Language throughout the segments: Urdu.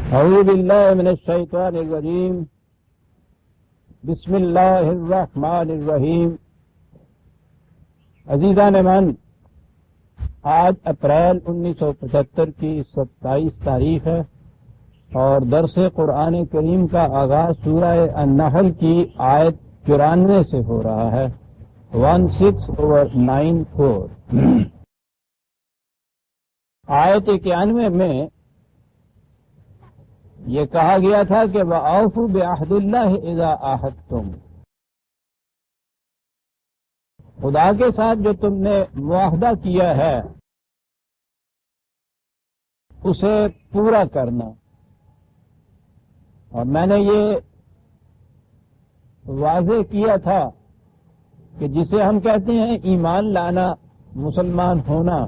اعوذ باللہ من الشیطان الرجیم بسم اللہ الرحمن الرحیم۔ عزیزان من، آج اپریل 1975 کی 27 تاریخ ہے اور درس قرآن کریم کا آغاز سورہ النحل کی آیت 94 سے ہو رہا ہے، 16/94۔ آیت 91 میں یہ کہا گیا تھا کہ وَأَوْفُوا بِعَهْدِ اللَّهِ إِذَا عَاهَدتُّمْ، خدا کے ساتھ جو تم نے معاہدہ کیا ہے اسے پورا کرنا۔ اور میں نے یہ واضح کیا تھا کہ جسے ہم کہتے ہیں ایمان لانا، مسلمان ہونا،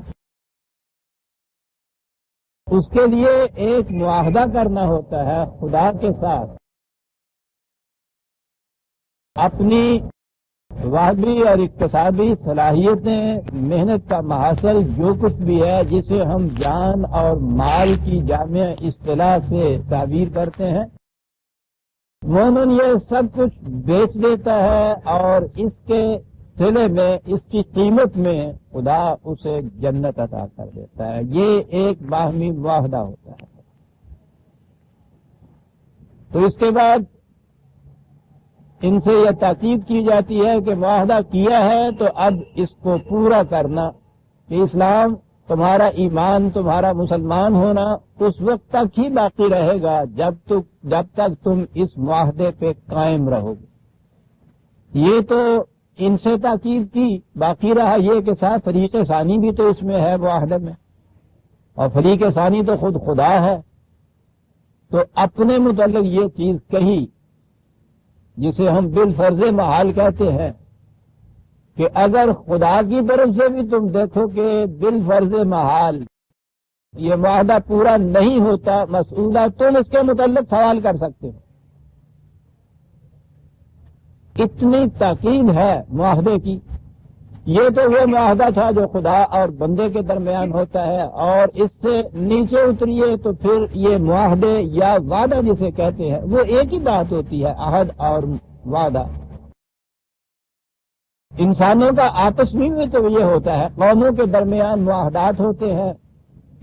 اس کے لیے ایک معاہدہ کرنا ہوتا ہے خدا کے ساتھ، اپنی وحدی اور اقتصادی صلاحیتیں، محنت کا محاصل جو کچھ بھی ہے جسے ہم جان اور مال کی جامع اصطلاح سے تعبیر کرتے ہیں، مومن یہ سب کچھ بیچ دیتا ہے اور اس کے صلے میں، اس کی قیمت میں خدا اسے جنت عطا کر دیتا ہے۔ یہ ایک باہمی معاہدہ ہوتا ہے۔ تو اس کے بعد ان سے یہ تاکید کی جاتی ہے کہ معاہدہ کیا ہے تو اب اس کو پورا کرنا، کہ اسلام، تمہارا ایمان، تمہارا مسلمان ہونا اس وقت تک ہی باقی رہے گا جب تک تم اس معاہدے پہ قائم رہو گے۔ یہ تو ان سے تاکید کی، باقی رہا یہ کہ ساتھ فریق ثانی بھی تو اس میں ہے معاہدے میں، اور فریق ثانی تو خود خدا ہے۔ تو اپنے متعلق یہ چیز کہی جسے ہم بالفرض محال کہتے ہیں کہ اگر خدا کی طرف سے بھی تم دیکھو کہ بالفرض محال یہ معاہدہ پورا نہیں ہوتا، مسعودہ، تم اس کے متعلق سوال کر سکتے ہو۔ اتنی تاکید ہے معاہدے کی۔ یہ تو وہ معاہدہ تھا جو خدا اور بندے کے درمیان ہوتا ہے، اور اس سے نیچے اتریے تو پھر یہ معاہدے یا وعدہ جسے کہتے ہیں وہ ایک ہی بات ہوتی ہے، عہد اور وعدہ۔ انسانوں کا آپس میں بھی تو یہ ہوتا ہے، قوموں کے درمیان معاہدات ہوتے ہیں،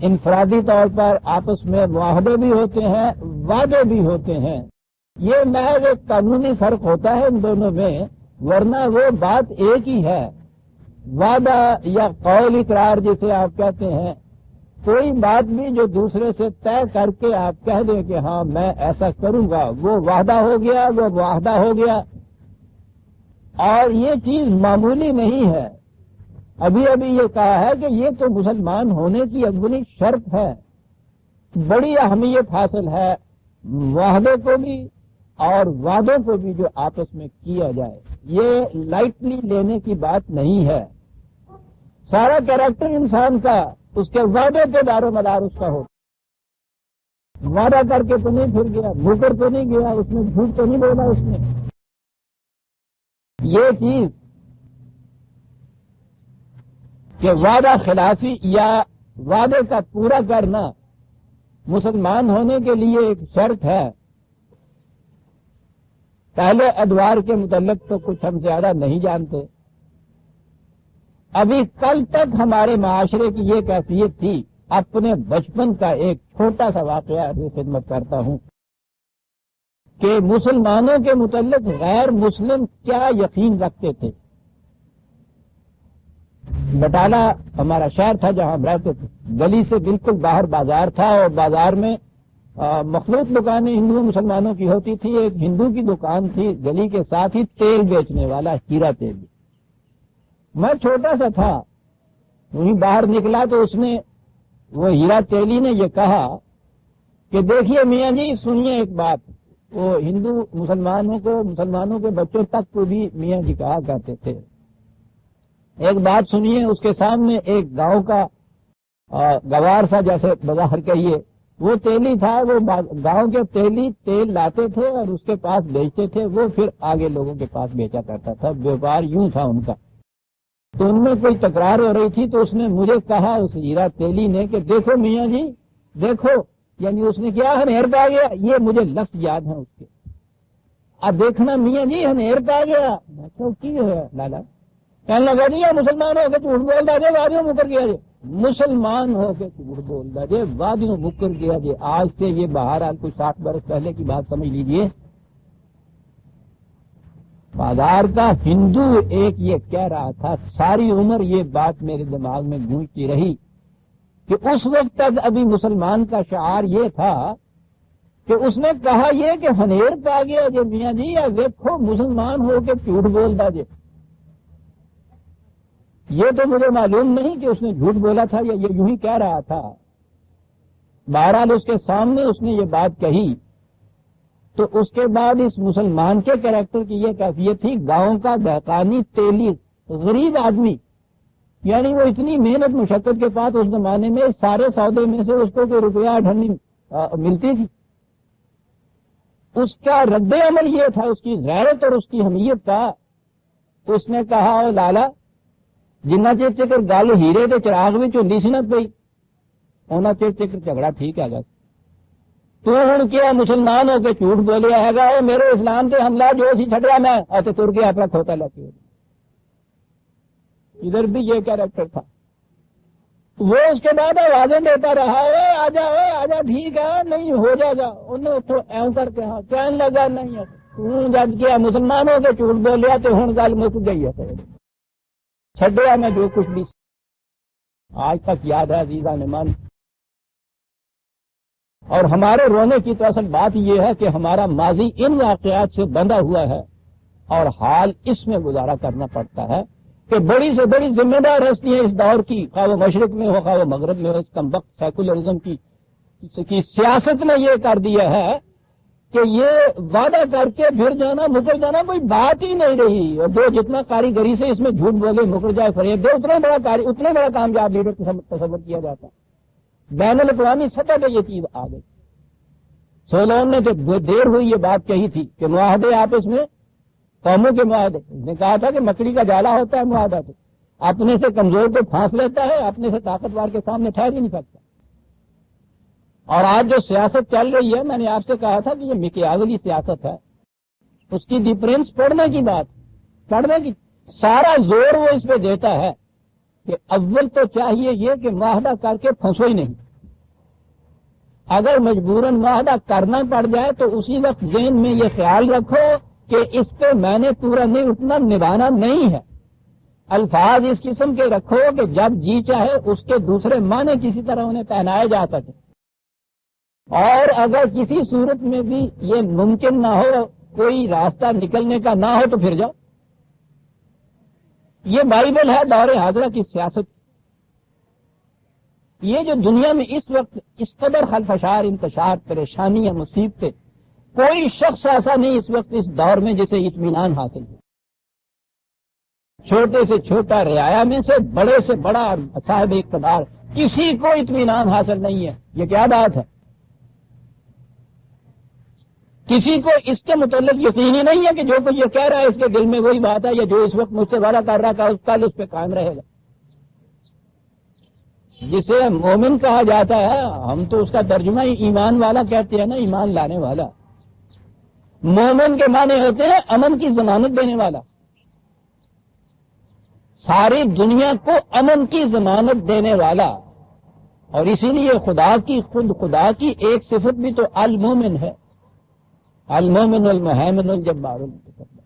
انفرادی طور پر آپس میں معاہدے بھی ہوتے ہیں، وعدے بھی ہوتے ہیں۔ یہ محض ایک قانونی فرق ہوتا ہے ان دونوں میں، ورنہ وہ بات ایک ہی ہے۔ وعدہ یا قول اقرار جسے آپ کہتے ہیں، کوئی بات بھی جو دوسرے سے طے کر کے آپ کہہ دیں کہ ہاں میں ایسا کروں گا، وہ وعدہ ہو گیا، وہ معاہدہ ہو گیا۔ اور یہ چیز معمولی نہیں ہے۔ ابھی یہ کہا ہے کہ یہ تو مسلمان ہونے کی اولی شرط ہے۔ بڑی اہمیت حاصل ہے معاہدے کو بھی اور وعدوں کو بھی جو آپس میں کیا جائے، یہ لائٹلی لینے کی بات نہیں ہے۔ سارا کیریکٹر انسان کا اس کے وعدے پہ دار و مدار اس کا ہوتا۔ وعدہ کر کے تو نہیں پھر گیا، مکر تو نہیں گیا، اس میں جھوٹ تو نہیں بولا اس نے۔ یہ چیز کہ وعدہ خلافی یا وعدے کا پورا کرنا مسلمان ہونے کے لیے ایک شرط ہے۔ پہلے ادوار کے متعلق تو کچھ ہم زیادہ نہیں جانتے۔ ابھی کل تک ہمارے معاشرے کی یہ کیفیت تھی۔ اپنے بچپن کا ایک چھوٹا سا واقعہ کی خدمت کرتا ہوں کہ مسلمانوں کے متعلق غیر مسلم کیا یقین رکھتے تھے۔ بٹالہ ہمارا شہر تھا جہاں ہم رہتے تھے، گلی سے بالکل باہر بازار تھا، اور بازار میں مخلوط دکانیں ہندو مسلمانوں کی ہوتی تھی۔ ایک ہندو کی دکان تھی گلی کے ساتھ ہی، تیل بیچنے والا، ہیرا تیل۔ میں چھوٹا سا تھا، وہیں باہر نکلا تو اس نے، وہ ہیرا تیلی نے یہ کہا کہ دیکھیے میاں جی، سنیے ایک بات۔ وہ ہندو مسلمانوں کے بچوں تک کو بھی میاں جی کہا کرتے تھے۔ ایک بات سنیے، اس کے سامنے ایک گاؤں کا گوار سا جیسے بظاہر کہیے، وہ تیلی تھا، وہ گاؤں کے تیلی تیل لاتے تھے اور اس کے پاس بیچتے تھے، وہ پھر آگے لوگوں کے پاس بیچا کرتا تھا۔ بیوپار یوں تھا ان کا۔ تو ان میں کوئی تکرار ہو رہی تھی تو اس نے مجھے کہا، اس ہیرا تیلی نے، کہ دیکھو میاں جی، دیکھو یعنی اس نے کیا ہنیر پا گیا، یہ مجھے لفظ یاد ہے اس کے. اب دیکھنا میاں جی ہنیر پا گیا، میں کہا کی ہے لالا؟ کہنے لگا جی مسلمان ہو کے جھوٹ بولتا جی وادیوں مکر گیا جی، مسلمان ہو کے جھوٹ بولتا جی وادیوں مکر گیا جی. آج سے یہ بہرحال کچھ 60 برس پہلے کی بات سمجھ لیجئے. بازار کا ہندو ایک یہ کہہ رہا تھا، ساری عمر یہ بات میرے دماغ میں گونجتی رہی کہ اس وقت تک ابھی مسلمان کا شعار یہ تھا کہ اس نے کہا یہ کہ ہنیر پا گیا جی میاں جی، یا دیکھو مسلمان ہو کے جھوٹ بولتا جی. یہ تو مجھے معلوم نہیں کہ اس نے جھوٹ بولا تھا یا یہ یوں ہی کہہ رہا تھا. بہرحال اس کے سامنے اس نے یہ بات کہی تو اس کے بعد اس مسلمان کے کریکٹر کی یہ کیفیت تھی، گاؤں کا دہقانی تیلی غریب آدمی، یعنی وہ اتنی محنت مشقت کے بعد اس زمانے میں سارے سودے میں سے اس کو کوئی روپیہ 8 ملتی تھی. اس کا رد عمل یہ تھا، اس کی غیرت اور اس کی حمیت کا. اس نے کہا او لالا جنہ چیر چکر گل ہیرے کے چراغ میں چوندی سی نہ پئی انہاں چیر چکر جھگڑا ٹھیک ہے گا. تو ہوں کیا مسلمان ہو کے جھوٹ بولیا ہے گا، میرے اسلام سے حملہ جو سی چھڈیا میں اور تر کے اپنا کھوتا لے کے. ادھر بھی یہ کیریکٹر تھا. وہ اس کے بعد آوازیں دیتا رہا آجا ٹھیک ہے نہیں ہو جائے گا. انہیں اتوں ایوں کر کے ہاں کہنے لگا نہیں تو جب کیا مسلمانوں کے جھوٹ بولیا تو ہوں گل مک گئی ہے، چھڈیا میں جو کچھ بھی. آج تک یاد ہے عزیزان من. اور ہمارے رونے کی تو اصل بات یہ ہے کہ ہمارا ماضی ان واقعات سے بندھا ہوا ہے اور حال اس میں گزارا کرنا پڑتا ہے کہ بڑی سے بڑی ذمہ دار ہستیاں اس دور کی، خواہ وہ مشرق میں ہو خواہ وہ مغرب میں ہو، اس کم وقت سیکولرزم کی سیاست نے یہ کر دیا ہے کہ یہ وعدہ کر کے پھر جانا مکر جانا کوئی بات ہی نہیں رہی. اور جو جتنا کاریگری سے اس میں جھوٹ بولے مکر جائے فریب دے اتنا بڑا کامیاب لیڈر تصور کیا جاتا. بین الاقوامی سطح پہ یہ چیز آ گئی. سولون نے جو دیر ہوئی یہ بات کہی تھی کہ معاہدے آپس میں قوموں کے معاہدے، اس نے کہا تھا کہ مکڑی کا جالا ہوتا ہے معاہدہ، تو اپنے سے کمزور کو پھانس لیتا ہے، اپنے سے طاقتور کے سامنے ٹھہر ہی نہیں سکتا. اور آج جو سیاست چل رہی ہے، میں نے آپ سے کہا تھا کہ یہ مکیاولی سیاست ہے. اس کی ڈفرینس پڑھنے کی بات، پڑھنے کی سارا زور وہ اس پہ دیتا ہے کہ اول تو چاہیے یہ کہ معاہدہ کر کے پھنسو ہی نہیں. اگر مجبوراً معاہدہ کرنا پڑ جائے تو اسی وقت ذہن میں یہ خیال رکھو کہ اس پہ میں نے پورا نہیں اتنا نبھانا نہیں ہے. الفاظ اس قسم کے رکھو کہ جب جی چاہے اس کے دوسرے معنی کسی طرح انہیں پہنائے جا سکے. اور اگر کسی صورت میں بھی یہ ممکن نہ ہو، کوئی راستہ نکلنے کا نہ ہو تو پھر جاؤ. یہ بائبل ہے دور حاضرہ کی سیاست. یہ جو دنیا میں اس وقت اس قدر خلفشار انتشار پریشانیاں مصیبتیں، کوئی شخص ایسا نہیں اس وقت اس دور میں جسے اطمینان حاصل ہو. چھوٹے سے چھوٹا رعایا میں سے بڑے سے بڑا صاحب اقتدار، کسی کو اطمینان حاصل نہیں ہے. یہ کیا بات ہے؟ کسی کو اس کے متعلق یقین ہی نہیں ہے کہ جو کچھ یہ کہہ رہا ہے اس کے دل میں وہی بات ہے، یا جو اس وقت مجھ سے وعدہ کر رہا تھا اس کل اس پہ قائم رہے گا. جسے مومن کہا جاتا ہے، ہم تو اس کا ترجمہ ہی ایمان والا کہتے ہیں نا، ایمان لانے والا. مومن کے معنی ہوتے ہیں امن کی ضمانت دینے والا. ساری دنیا کو امن کی ضمانت دینے والا. اور اسی لیے خدا کی ایک صفت بھی تو المومن ہے. المومن المہیمن الجبار المتکبر.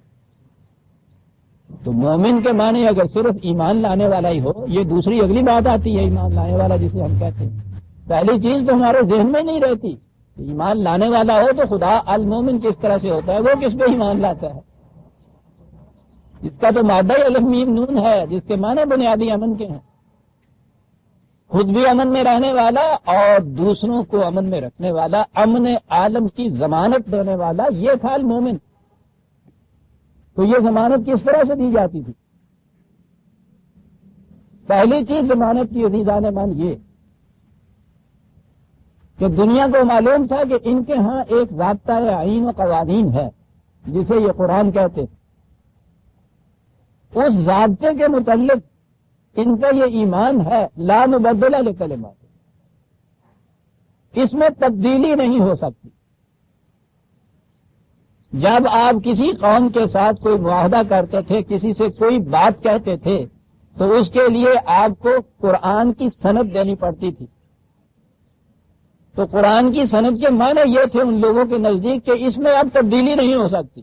تو مومن کے معنی اگر صرف ایمان لانے والا ہی ہو، یہ دوسری اگلی بات آتی ہے ایمان لانے والا جسے ہم کہتے ہیں. پہلی چیز تو ہمارے ذہن میں نہیں رہتی. ایمان لانے والا ہو تو خدا المومن کس طرح سے ہوتا ہے، وہ کس پہ ایمان لاتا ہے. اس کا تو مادہ الف میم نون ہے جس کے معنی بنیادی امن کے ہیں. خود بھی امن میں رہنے والا اور دوسروں کو امن میں رکھنے والا، امن عالم کی ضمانت دینے والا، یہ تھا المومن. تو یہ ضمانت کس طرح سے دی جاتی تھی؟ پہلی چیز ضمانت کی عزیزان من یہ کہ دنیا کو معلوم تھا کہ ان کے ہاں ایک ضابطہ آئین و قوانین ہے جسے یہ قرآن کہتے. اس ضابطے کے متعلق ان کا یہ ایمان ہے لا مبدل لکلمات. اس میں تبدیلی نہیں ہو سکتی۔ جب آپ کسی قوم کے ساتھ کوئی معاہدہ کرتے تھے، کسی سے کوئی بات کہتے تھے، تو اس کے لیے آپ کو قرآن کی سند دینی پڑتی تھی۔ تو قرآن کی سند کے معنی یہ تھے ان لوگوں کے نزدیک کہ اس میں اب تبدیلی نہیں ہو سکتی۔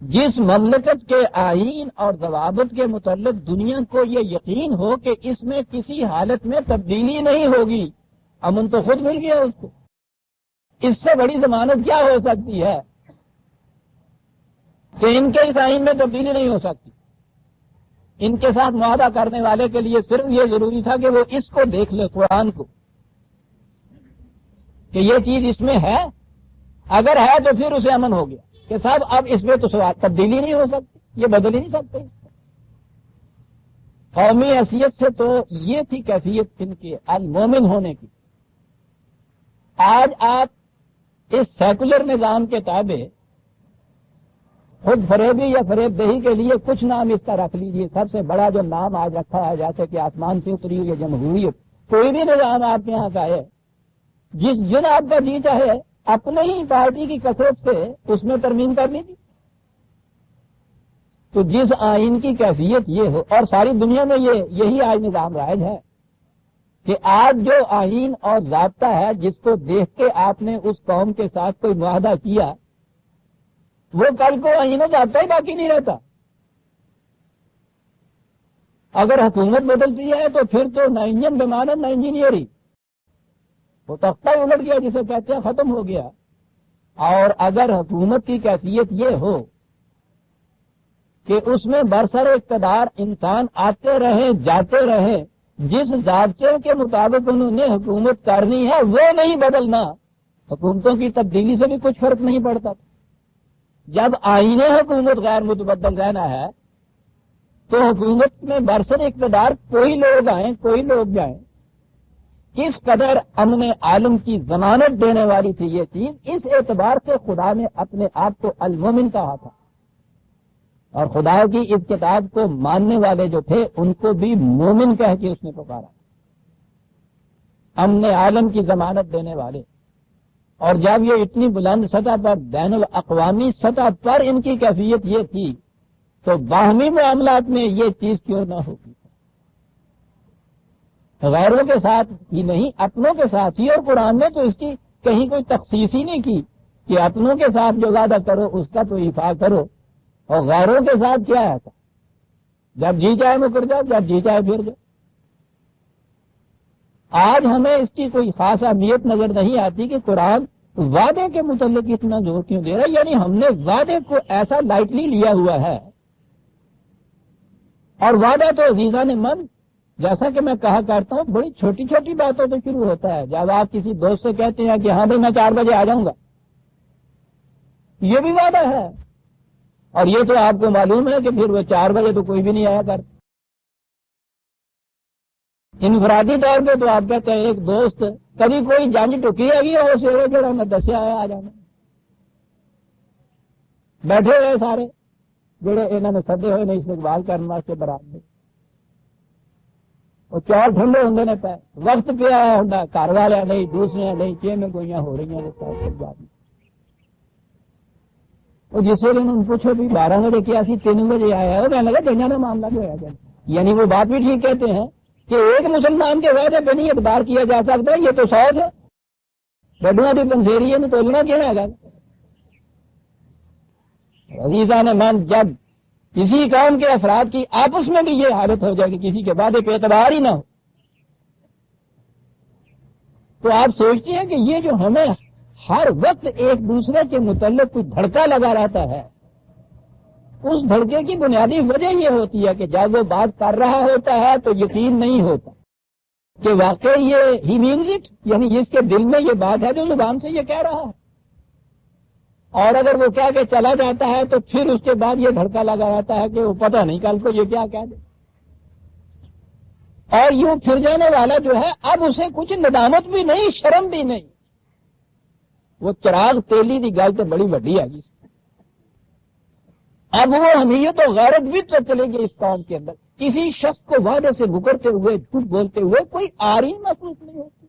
جس مملکت کے آئین اور ضوابط کے متعلق دنیا کو یہ یقین ہو کہ اس میں کسی حالت میں تبدیلی نہیں ہوگی، امن تو خود مل گیا اس کو۔ اس سے بڑی ضمانت کیا ہو سکتی ہے کہ ان کے اس آئین میں تبدیلی نہیں ہو سکتی۔ ان کے ساتھ معاہدہ کرنے والے کے لیے صرف یہ ضروری تھا کہ وہ اس کو دیکھ لے، قرآن کو، کہ یہ چیز اس میں ہے، اگر ہے تو پھر اسے امن ہو گیا کہ صاحب اب اس میں تو تبدیلی نہیں ہو سکتی، یہ بدل ہی نہیں سکتے۔ قومی حیثیت سے تو یہ تھی کیفیت ان کے المومن ہونے کی۔ آج آپ اس سیکولر نظام کے تابع خود فریبی یا فریب دہی کے لیے کچھ نام اس کا رکھ لیجیے۔ سب سے بڑا جو نام آج رکھا ہے، جیسے کہ آسمان سے اتری ہوئی جمہوریت، کوئی بھی نظام آپ کے یہاں کا ہے، جن آپ کا جی چاہے اپنے ہی پارٹی کی کثرت سے اس میں ترمیم کر لیجیے۔ تو جس آئین کی کیفیت یہ ہو، اور ساری دنیا میں یہی آج نظام رائج ہے کہ آج جو آئین اور ضابطہ ہے جس کو دیکھ کے آپ نے اس قوم کے ساتھ کوئی معاہدہ کیا، وہ کل کو آئین و ضابطہ ہی باقی نہیں رہتا۔ اگر حکومت بدلتی ہے تو پھر تو نہ انجن بمانت نہ انجینئرنگ، وہ تختہ الٹ گیا جسے کہتے ہیں، ختم ہو گیا۔ اور اگر حکومت کی کیفیت یہ ہو کہ اس میں برسر اقتدار انسان آتے رہیں جاتے رہیں، جس ضابطے کے مطابق انہوں نے حکومت کرنی ہے وہ نہیں بدلنا، حکومتوں کی تبدیلی سے بھی کچھ فرق نہیں پڑتا۔ جب آئین حکومت غیر متبدل رہنا ہے تو حکومت میں برسر اقتدار کوئی لوگ آئیں کوئی لوگ جائیں، کس قدر امن عالم کی ضمانت دینے والی تھی یہ چیز، اس اعتبار سے خدا نے اپنے آپ کو المومن کہا تھا، اور خدا کی اس کتاب کو ماننے والے جو تھے ان کو بھی مومن کہہ کے اس نے پکارا، امن عالم کی ضمانت دینے والے۔ اور جب یہ اتنی بلند سطح پر، بین الاقوامی سطح پر ان کی کیفیت یہ تھی، تو باہمی معاملات میں یہ چیز کیوں نہ ہوگی؟ غیروں کے ساتھ ہی نہیں، اپنوں کے ساتھ ہی۔ اور قرآن نے تو اس کی کہیں کوئی تخصیص ہی نہیں کی کہ اپنوں کے ساتھ جو وعدہ کرو اس کا تو ایفا کرو، اور غیروں کے ساتھ کیا ہے؟ جب جی چاہے مکر جاؤ، جب جی چاہے پھر جاؤ۔ آج ہمیں اس کی کوئی خاص اہمیت نظر نہیں آتی کہ قرآن وعدے کے متعلق اتنا زور کیوں دے رہا ہے، یعنی ہم نے وعدے کو ایسا لائٹلی لیا ہوا ہے۔ اور وعدہ تو عزیزان من، جیسا کہ میں کہا کرتا ہوں، بڑی چھوٹی چھوٹی باتوں سے شروع ہوتا ہے۔ جب آپ کسی دوست سے کہتے ہیں کہ ہاں بھائی میں 4 بجے آ جاؤں گا، یہ بھی وعدہ ہے، اور یہ تو آپ کو معلوم ہے کہ پھر وہ 4 بجے تو کوئی بھی نہیں آیا کرتا۔ انفرادی طور پہ تو آپ کہتے ہیں ایک دوست کبھی کوئی جنج ٹکی ہے گی اور سیڑے جڑا میں دسیا ہے آ جانا، بیٹھے ہوئے سارے جڑے انہوں نے سدے ہوئے نے استقبال کرنے واسطے برات میں، وہ چار ٹھنڈے ہوں نے پہ وقت پہ آیا ہوں، گھر والے نہیں، دوسرے نہیں، چی میں گوئیاں ہو رہی ہیں بات میں۔ وہ جس ویلے انہوں نے پوچھو بھی 12 بجے کیا سی 3 بجے آیا ہے، وہ کہنے لگا جنگا کا معاملہ جو ہے، یعنی وہ بات بھی ٹھیک کہتے ہیں کہ ایک مسلمان کے وعدے پہ نہیں اعتبار کیا جا سکتا، یہ تو 100 ہے، بڈوں کی پنسیری میں تولنا کیا ہے گا۔ عزیزان من، جب کسی قوم کے افراد کی آپس میں بھی یہ حالت ہو جائے کہ کسی کے وعدے پہ اعتبار ہی نہ ہو، تو آپ سوچتے ہیں کہ یہ جو ہمیں ہر وقت ایک دوسرے کے متعلق کوئی دھڑکا لگا رہتا ہے، اس دھڑکے کی بنیادی وجہ یہ ہوتی ہے کہ جب وہ بات کر رہا ہوتا ہے تو یقین نہیں ہوتا کہ واقعی یہ ہی مینز اٹ، یعنی جس کے دل میں یہ بات ہے جو زبان سے یہ کہہ رہا ہے، اور اگر وہ کہہ کے چلا جاتا ہے تو پھر اس کے بعد یہ دھڑکا لگا رہتا ہے کہ وہ پتہ نہیں کل کو یہ کیا کہہ دے، اور یوں پھر جانے والا جو ہے اب اسے کچھ ندامت بھی نہیں، شرم بھی نہیں، وہ چراغ تیلی دی گل تو بڑی وڈی ہے جی، اب وہ حمیت و غیرت بھی تو چلے گی اس قوم کے اندر، کسی شخص کو وعدے سے مکرتے ہوئے، جھوٹ بولتے ہوئے کوئی آری محسوس نہیں ہوتی۔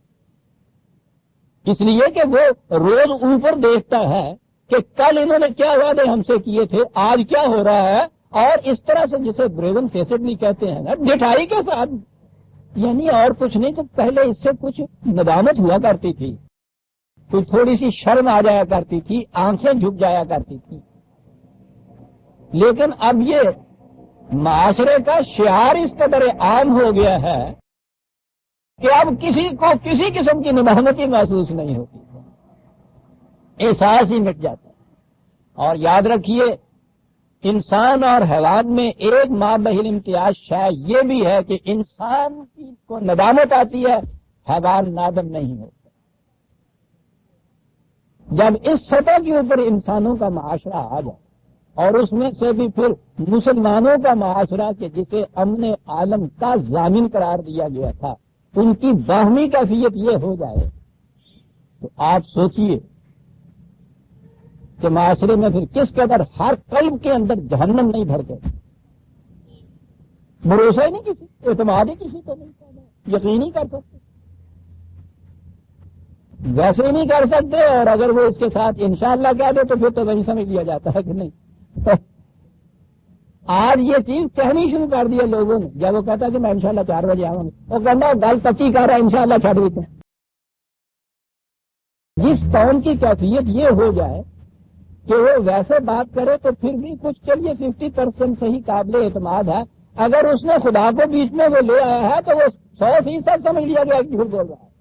اس لیے کہ وہ روز اوپر دیکھتا ہے کہ کل انہوں نے کیا وعدے ہم سے کیے تھے، آج کیا ہو رہا ہے، اور اس طرح سے جسے بریون فیسڈلی کہتے ہیں نا، ڈٹھائی کے ساتھ، یعنی اور کچھ نہیں، تو پہلے اس سے کچھ ندامت ہوا کرتی تھی، کوئی تھوڑی سی شرم آ جایا کرتی تھی، آنکھیں جھک جایا کرتی تھی، لیکن اب یہ معاشرے کا شعار اس قدر عام ہو گیا ہے کہ اب کسی کو کسی قسم کی ندامتی محسوس نہیں ہوتی، احساس ہی مٹ جاتا ہے۔ اور یاد رکھیے، انسان اور حیوان میں ایک مابہل امتیاز شاید یہ بھی ہے کہ انسان کو ندامت آتی ہے، حیوان نادم نہیں ہوتا۔ جب اس سطح کے اوپر انسانوں کا معاشرہ آ جائے، اور اس میں سے بھی پھر مسلمانوں کا معاشرہ کہ جسے امن عالم کا ضامن قرار دیا گیا تھا، ان کی باہمی کیفیت یہ ہو جائے، تو آپ سوچئے کہ معاشرے میں پھر کس قدر ہر قلب کے اندر جہنم نہیں بھر گئے، بھروسہ ہی نہیں کسی، اعتماد ہی کسی کو نہیں کرنا، یقین ہی کر سکتے، ویسے ہی نہیں کر سکتے، اور اگر وہ اس کے ساتھ انشاءاللہ کہہ دے تو پھر تو وہی سمجھ لیا جاتا ہے کہ نہیں۔ آج یہ چیز کہنی شروع کر دی ہے لوگوں نے، جب وہ کہتا ہے کہ میں انشاءاللہ 4 بجے آؤں گا، وہ کہنا گل پکی کر رہا ہے، انشاءاللہ چھوڑ دیتے ہیں۔ جس قوم کی کیفیت یہ ہو جائے کہ وہ ویسے بات کرے تو پھر بھی کچھ چلیے 50% صحیح قابل اعتماد ہے، اگر اس نے خدا کو بیچ میں وہ لے آیا ہے تو وہ 100% سمجھ لیا گیا کہ جھوٹ بول رہا ہے۔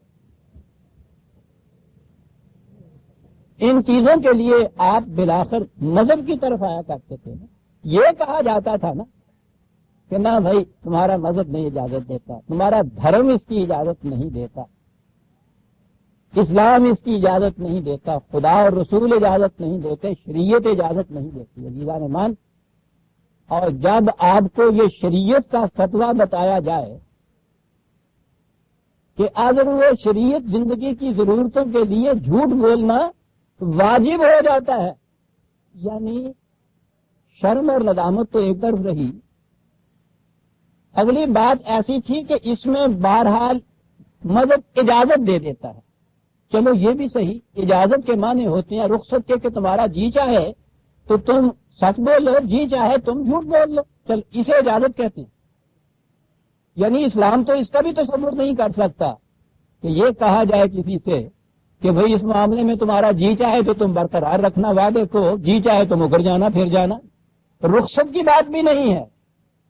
ان چیزوں کے لیے آپ بلاخر مذہب کی طرف آیا کرتے تھے نا، یہ کہا جاتا تھا نا کہ نہ بھائی تمہارا مذہب نہیں اجازت دیتا، تمہارا دھرم اس کی اجازت نہیں دیتا، اسلام اس کی اجازت نہیں دیتا، خدا اور رسول اجازت نہیں دیتے، شریعت اجازت نہیں دیتی، عزیزان ایمان۔ اور جب آپ کو یہ شریعت کا فتویٰ بتایا جائے کہ اگر وہ شریعت زندگی کی ضرورتوں کے لیے جھوٹ بولنا واجب ہو جاتا ہے، یعنی شرم اور ندامت تو ایک طرف رہی، اگلی بات ایسی تھی کہ اس میں بہرحال مذہب اجازت دے دیتا ہے۔ چلو یہ بھی صحیح، اجازت کے معنی ہوتے ہیں رخصت کے کہ تمہارا جی چاہے تو تم سچ بول لو، جی چاہے تم جھوٹ بول لو، چل اسے اجازت کہتے ہیں۔ یعنی اسلام تو اس کا بھی تصور نہیں کر سکتا کہ یہ کہا جائے کسی سے کہ بھئی اس معاملے میں تمہارا جی چاہے تو تم برقرار رکھنا وعدے کو، جی چاہے تو مکر جانا پھر جانا۔ رخصت کی بات بھی نہیں ہے،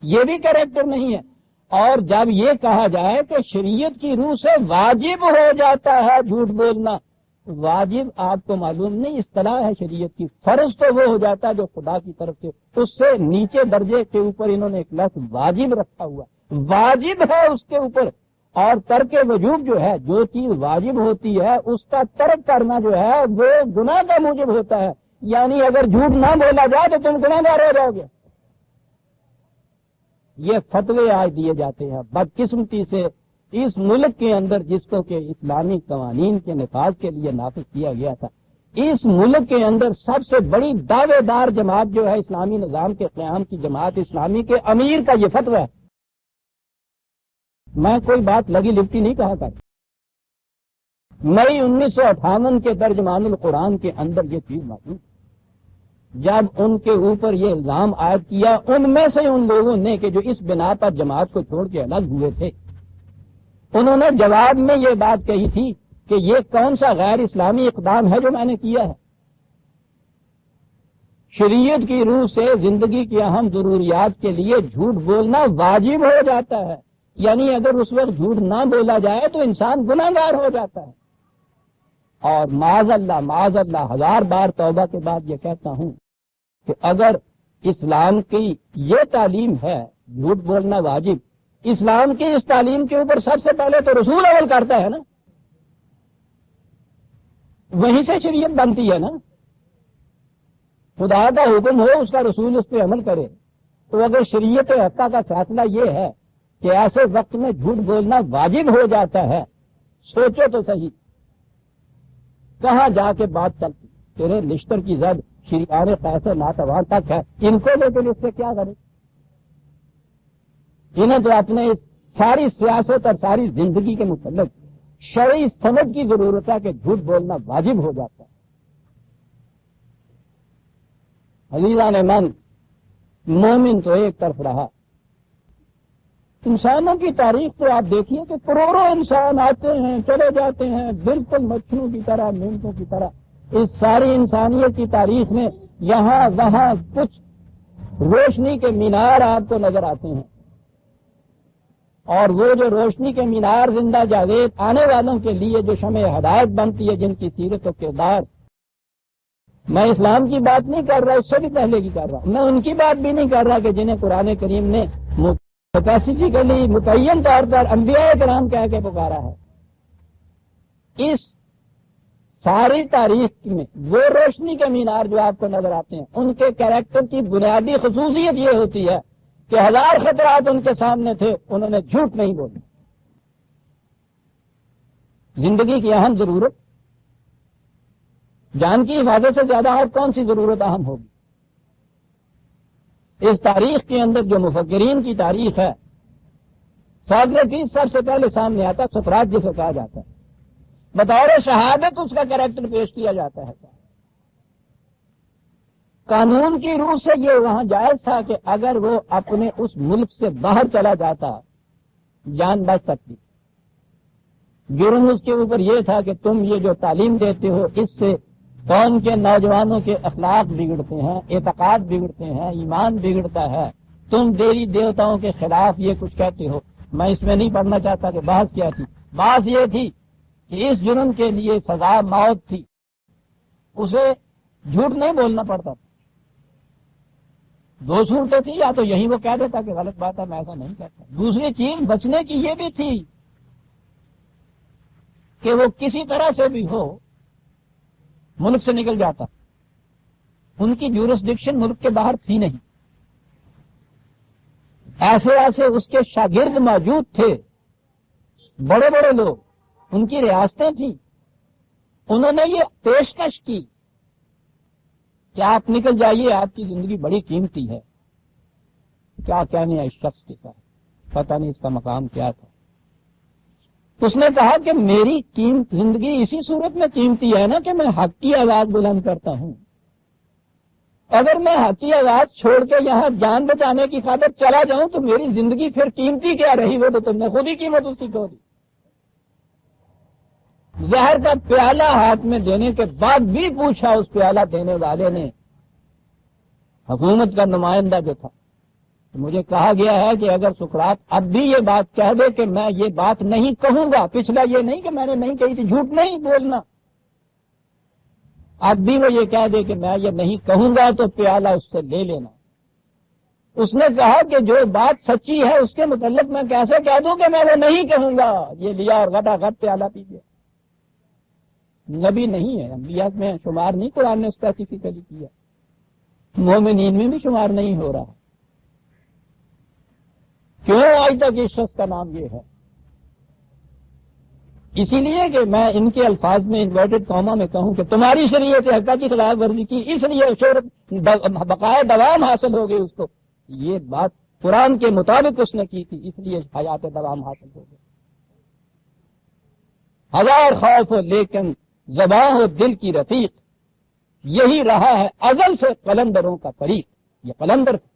یہ بھی کریکٹر نہیں ہے۔ اور جب یہ کہا جائے کہ شریعت کی روح سے واجب ہو جاتا ہے جھوٹ بولنا، واجب آپ کو معلوم نہیں اصطلاح ہے شریعت کی، فرض تو وہ ہو جاتا ہے جو خدا کی طرف سے، اس سے نیچے درجے کے اوپر انہوں نے ایک لفظ واجب رکھا ہوا، واجب ہے اس کے اوپر۔ اور ترک وجوب جو ہے، جو چیز واجب ہوتی ہے اس کا ترک کرنا جو ہے وہ گناہ کا موجب ہوتا ہے، یعنی اگر جھوٹ نہ بولا جائے تو تم گناہ گار ہو جاؤ گے۔ یہ فتوے آج دیے جاتے ہیں بدقسمتی سے اس ملک کے اندر، جس کو کہ اسلامی قوانین کے نفاذ کے لیے نافذ کیا گیا تھا۔ اس ملک کے اندر سب سے بڑی دعوے دار جماعت جو ہے اسلامی نظام کے قیام کی جماعت اسلامی کے امیر کا یہ فتویٰ ہے۔ میں کوئی بات لگی لپٹی نہیں کہا کرتا، مئی 1958 کے ترجمان القرآن کے اندر یہ چیز موجود، جب ان کے اوپر یہ الزام عائد کیا ان میں سے ان لوگوں نے کہ جو اس بنا پر جماعت کو چھوڑ کے الگ ہوئے تھے، انہوں نے جواب میں یہ بات کہی تھی کہ یہ کون سا غیر اسلامی اقدام ہے جو میں نے کیا ہے۔ شریعت کی روح سے زندگی کی اہم ضروریات کے لیے جھوٹ بولنا واجب ہو جاتا ہے، یعنی اگر اس وقت جھوٹ نہ بولا جائے تو انسان گناہ گار ہو جاتا ہے۔ اور معاذ اللہ 1000 بار توبہ کے بعد یہ کہتا ہوں کہ اگر اسلام کی یہ تعلیم ہے جھوٹ بولنا واجب، اسلام کی اس تعلیم کے اوپر سب سے پہلے تو رسول عمل کرتا ہے نا، وہیں سے شریعت بنتی ہے نا۔ خدا کا حکم ہو، اس کا رسول اس پہ عمل کرے، تو اگر شریعت حقہ کا فیصلہ یہ ہے کہ ایسے وقت میں جھوٹ بولنا واجب ہو جاتا ہے، سوچو تو صحیح کہاں جا کے بات چلتی۔ تیرے نشتر کی زد شریعان قیصر ناتوان تک ہے، ان کو لیکن اس سے کیا کرے؟ انہیں تو اپنے ساری سیاست اور ساری زندگی کے متعلق شرعی سند کی ضرورت ہے کہ جھوٹ بولنا واجب ہو جاتا ہے۔ عزیزان من، مومن تو ایک طرف رہا، انسانوں کی تاریخ تو آپ دیکھیے کہ کروڑوں انسان آتے ہیں چلے جاتے ہیں بالکل مچھروں کی طرح، مینتوں کی طرح۔ اس ساری انسانیت کی تاریخ میں یہاں وہاں کچھ روشنی کے مینار آپ کو نظر آتے ہیں، اور وہ جو روشنی کے مینار زندہ جاوید آنے والوں کے لیے جو شمع ہدایت بنتی ہے، جن کی سیرت و کردار، میں اسلام کی بات نہیں کر رہا، اس سے بھی پہلے کی کر رہا ہوں، میں ان کی بات بھی نہیں کر رہا کہ جنہیں قرآن کریم نے اسپیسیفکلی متعین طور پر انبیاء کرام کہہ کے پکارا ہے۔ اس ساری تاریخ میں وہ روشنی کے مینار جو آپ کو نظر آتے ہیں، ان کے کیریکٹر کی بنیادی خصوصیت یہ ہوتی ہے کہ ہزار خطرات ان کے سامنے تھے، انہوں نے جھوٹ نہیں بولا۔ زندگی کی اہم ضرورت، جان کی حفاظت سے زیادہ اور کون سی ضرورت اہم ہوگی؟ اس تاریخ کے اندر جو مفکرین کی تاریخ ہے، سوکریٹس سب سے پہلے سامنے آتا، سقراط جسے کہا جاتا ہے، بطور شہادت اس کا کریکٹر پیش کیا جاتا ہے۔ قانون کی روح سے یہ وہاں جائز تھا کہ اگر وہ اپنے اس ملک سے باہر چلا جاتا جان بچ سکتی۔ جرم اس کے اوپر یہ تھا کہ تم یہ جو تعلیم دیتے ہو، اس سے قوم کے نوجوانوں کے اخلاق بگڑتے ہیں، اعتقاد بگڑتے ہیں، ایمان بگڑتا ہے، تم دیوی دیوتاؤں کے خلاف یہ کچھ کہتے ہو۔ میں اس میں نہیں پڑھنا چاہتا کہ بحث کیا تھی، بحث یہ تھی کہ اس جرم کے لیے سزا موت تھی، اسے جھوٹ نہیں بولنا پڑتا تھا۔ دو صورتیں تھی، یا تو یہی وہ کہہ دیتا کہ غلط بات ہے، میں ایسا نہیں کہتا۔ دوسری چیز بچنے کی یہ بھی تھی کہ وہ کسی طرح سے بھی ہو ملک سے نکل جاتا، ان کی جورسڈکشن ملک کے باہر تھی نہیں۔ ایسے ایسے اس کے شاگرد موجود تھے، بڑے بڑے لوگ، ان کی ریاستیں تھیں، انہوں نے یہ پیشکش کی کہ آپ نکل جائیے، آپ کی زندگی بڑی قیمتی ہے۔ کیا کہنے ہیں اس شخص کے ساتھ، پتہ نہیں اس کا مقام کیا تھا۔ اس نے کہا کہ میری زندگی اسی صورت میں قیمتی ہے نا کہ میں حق کی آواز بلند کرتا ہوں۔ اگر میں حق کی آواز چھوڑ کے یہاں جان بچانے کی خاطر چلا جاؤں تو میری زندگی پھر قیمتی کیا رہی؟ وہ تو تم نے خود ہی قیمت اس کی کھو دی۔ زہر کا پیالہ ہاتھ میں دینے کے بعد بھی پوچھا اس پیالہ دینے والے نے، حکومت کا نمائندہ جو تھا، مجھے کہا گیا ہے کہ اگر سقراط اب بھی یہ بات کہہ دے کہ میں یہ بات نہیں کہوں گا، پچھلا یہ نہیں کہ میں نے نہیں کہی تھی، جھوٹ نہیں بولنا، اب بھی وہ یہ کہہ دے کہ میں یہ نہیں کہوں گا تو پیالہ اس سے لے لینا۔ اس نے کہا کہ جو بات سچی ہے اس کے متعلق میں کیسے کہہ دوں کہ میں وہ نہیں کہوں گا؟ یہ لیا اور غٹا غٹ پیالہ پی گیا۔ نبی نہیں ہے، انبیاء میں شمار نہیں قرآن نے اسپیسیفکلی کیا، مومنین میں بھی شمار نہیں ہو رہا۔ کیوں آج تک اس شخص کا نام یہ ہے؟ اسی لیے کہ میں ان کے الفاظ میں انورٹڈ کاما میں کہوں کہ تمہاری شریعت حقہ کی خلاف ورزی کی، اس لیے شہرت بقائے دوام حاصل ہو گئی اس کو۔ یہ بات قرآن کے مطابق اس نے کی تھی، اس لیے حیات دوام حاصل ہو گئی۔ ہزار خوف ہو لیکن زباں ہو دل کی رفیق، یہی رہا ہے ازل سے قلندروں کا طریق۔ یہ قلندر تھے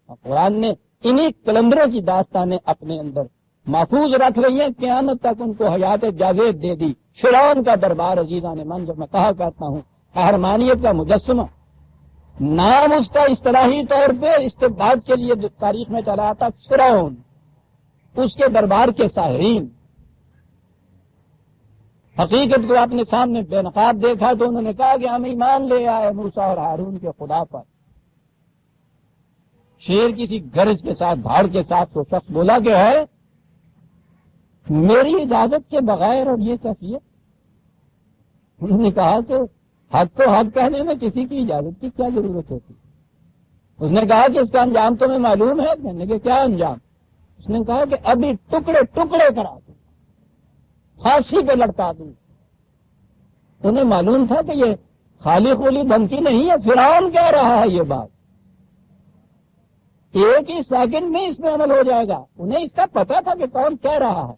اور قرآن نے انہی قلندروں کی داستانیں اپنے اندر محفوظ رکھ رہی ہیں، قیامت تک ان کو حیات جاوید دے دی۔ فرعون کا دربار، عزیزان من، جب میں کہا کرتا ہوں قہرمانیت کا مجسمہ، نام اس کا اصطلاحی طور پہ استبداد کے لیے تاریخ میں چلا آتا فرعون، اس کے دربار کے ساحرین حقیقت کو اپنے سامنے بے نقاب دیکھا تو انہوں نے کہا کہ ہم ایمان لے آئے موسیٰ اور ہارون کے خدا پر۔ شیر کسی گرج کے ساتھ، دھاڑ کے ساتھ وہ شخص بولا کہ ہے میری اجازت کے بغیر، اور یہ کیفیت؟ انہوں نے کہا کہ حق تو حق کہنے میں کسی کی اجازت کی کیا ضرورت ہوتی؟ اس نے کہا کہ اس کا انجام تمہیں معلوم ہے؟ میں نے کہا کیا انجام؟ اس نے کہا کہ ابھی ٹکڑے ٹکڑے کرا دوں، پھانسی پہ لٹکا دوں۔ انہیں معلوم تھا کہ یہ خالی خولی دھمکی نہیں ہے، فرعون کہہ رہا ہے یہ بات، ایک ہی سیکنڈ میں اس میں عمل ہو جائے گا۔ انہیں اس کا پتا تھا کہ کون کہہ رہا ہے۔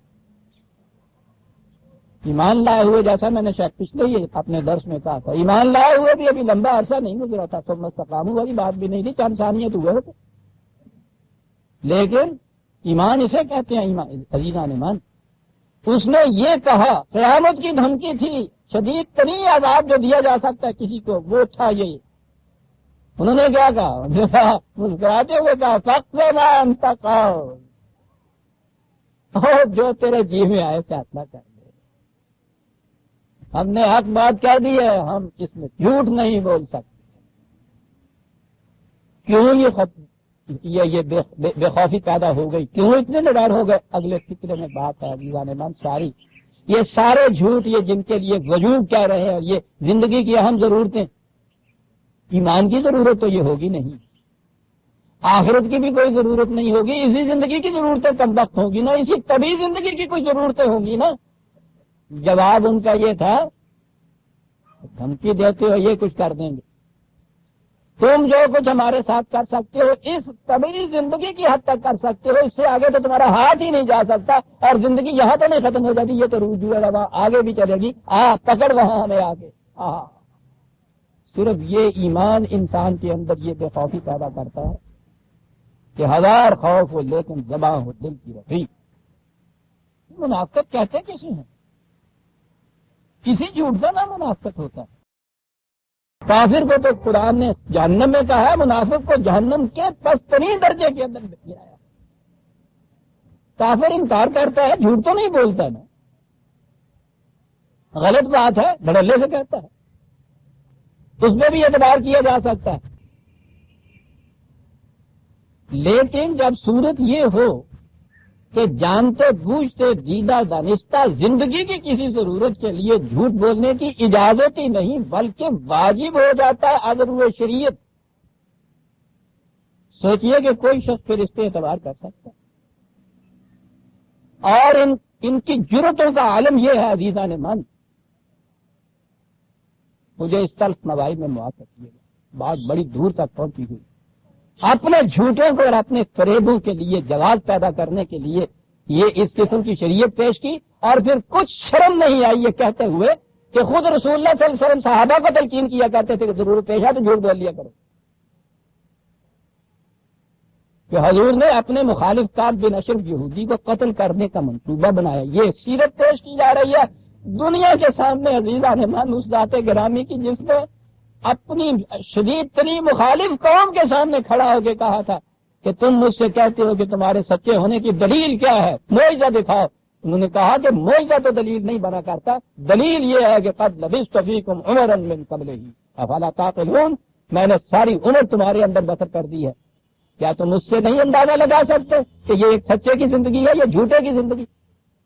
ایمان لائے ہوئے، جیسا میں نے شاید پچھلے ہی اپنے درس میں کہا تھا، ایمان لائے ہوئے بھی ابھی لمبا عرصہ نہیں گزرا تھا، تو مستقاموں والی بات بھی نہیں تھی، چند ثانیت ہوئے ہوتے، لیکن ایمان اسے کہتے ہیں عزیزان ایمان۔ اس نے یہ کہا، قیامت کی دھمکی تھی، شدید ترین عذاب جو دیا جا سکتا ہے کسی کو وہ تھا یہ۔ انہوں نے کیا کہا؟ مسکراتے ہوئے کہا فَقْضِ مَا أَنْتَ قَاضٍ، اور جو تیرے جی میں آئے فیصلہ کر دے۔ ہم نے حق بات کہہ دی ہے، ہم اس میں جھوٹ نہیں بول سکتے۔ کیوں یہ بے خوفی پیدا ہو گئی؟ کیوں اتنے نڈر ہو گئے؟ اگلے فکرے میں بات ہے عزیزان من ساری، یہ سارے جھوٹ یہ جن کے لیے وجوب کہہ رہے ہیں، یہ زندگی کی اہم ضرورتیں، ایمان کی ضرورت تو یہ ہوگی نہیں، آخرت کی بھی کوئی ضرورت نہیں ہوگی، اسی زندگی کی ضرورتیں کم وقت ہوگی نا، اسی طبی زندگی کی کوئی ضرورتیں ہوں گی نا۔ جواب ان کا یہ تھا، دھمکی دیتے ہو یہ کچھ کر دیں گے، تم جو کچھ ہمارے ساتھ کر سکتے ہو اس طبی زندگی کی حد تک کر سکتے ہو، اس سے آگے تو تمہارا ہاتھ ہی نہیں جا سکتا، اور زندگی یہاں تو نہیں ختم ہو جاتی، یہ تو رجوع ہے، وہاں آگے بھی چلے گی، پکڑ وہاں ہمیں آگے۔ صرف یہ ایمان انسان کے اندر یہ بے خوفی پیدا کرتا ہے کہ ہزار خوف ہو لیکن زباں ہو دل کی رفیق۔ منافقت کہتے کسی ہیں؟ کسی جھوٹ کا نام منافقت ہوتا ہے۔ کافر کو تو قرآن نے جہنم میں کہا ہے، منافق کو جہنم کے پسترین درجے کے اندر گرایا۔ کافر انکار کرتا ہے، جھوٹ تو نہیں بولتا نا، غلط بات ہے دھڑلے سے کہتا ہے، اس میں بھی اعتبار کیا جا سکتا ہے، لیکن جب صورت یہ ہو کہ جانتے بوجھتے دیدہ دانستہ زندگی کی کسی ضرورت کے لیے جھوٹ بولنے کی اجازت ہی نہیں بلکہ واجب ہو جاتا ہے عذر شریعت، سوچئے کہ کوئی شخص پھر اس پہ اعتبار کر سکتا ہے۔ اور ان کی جرتوں کا عالم یہ ہے عزیزان من، مجھے اس تلخ نوائی میں معاف کیجیے گا، بات بڑی دور تک پہنچی ہوئی، اپنے جھوٹوں کو اور اپنے فریبوں کے لیے جواز پیدا کرنے کے لیے یہ اس قسم کی شریعت پیش کی، اور پھر کچھ شرم نہیں آئی یہ کہتے ہوئے کہ خود رسول اللہ صلی اللہ علیہ وسلم صحابہ کو تلقین کیا کرتے تھے کہ ضرورت پیش ہے تو جھوٹ بول لیا کرو، کہ حضور نے اپنے مخالف کعب بن اشرف یہودی کو قتل کرنے کا منصوبہ بنایا۔ یہ سیرت پیش کی جا رہی ہے دنیا کے سامنے عزیزان من، اس ذات گرامی کی جس نے اپنی شدید ترین مخالف قوم کے سامنے کھڑا ہو کے کہا تھا کہ تم مجھ سے کہتے ہو کہ تمہارے سچے ہونے کی دلیل کیا ہے، معجزہ دکھاؤ۔ انہوں نے کہا کہ معجزہ تو دلیل نہیں بنا کرتا، دلیل یہ ہے کہ قد لبثت فیکم عمرا من قبلہ افلا تعقلون، میں نے ساری عمر تمہارے اندر بسر کر دی ہے، کیا تم اس سے نہیں اندازہ لگا سکتے کہ یہ ایک سچے کی زندگی ہے یا جھوٹے کی زندگی؟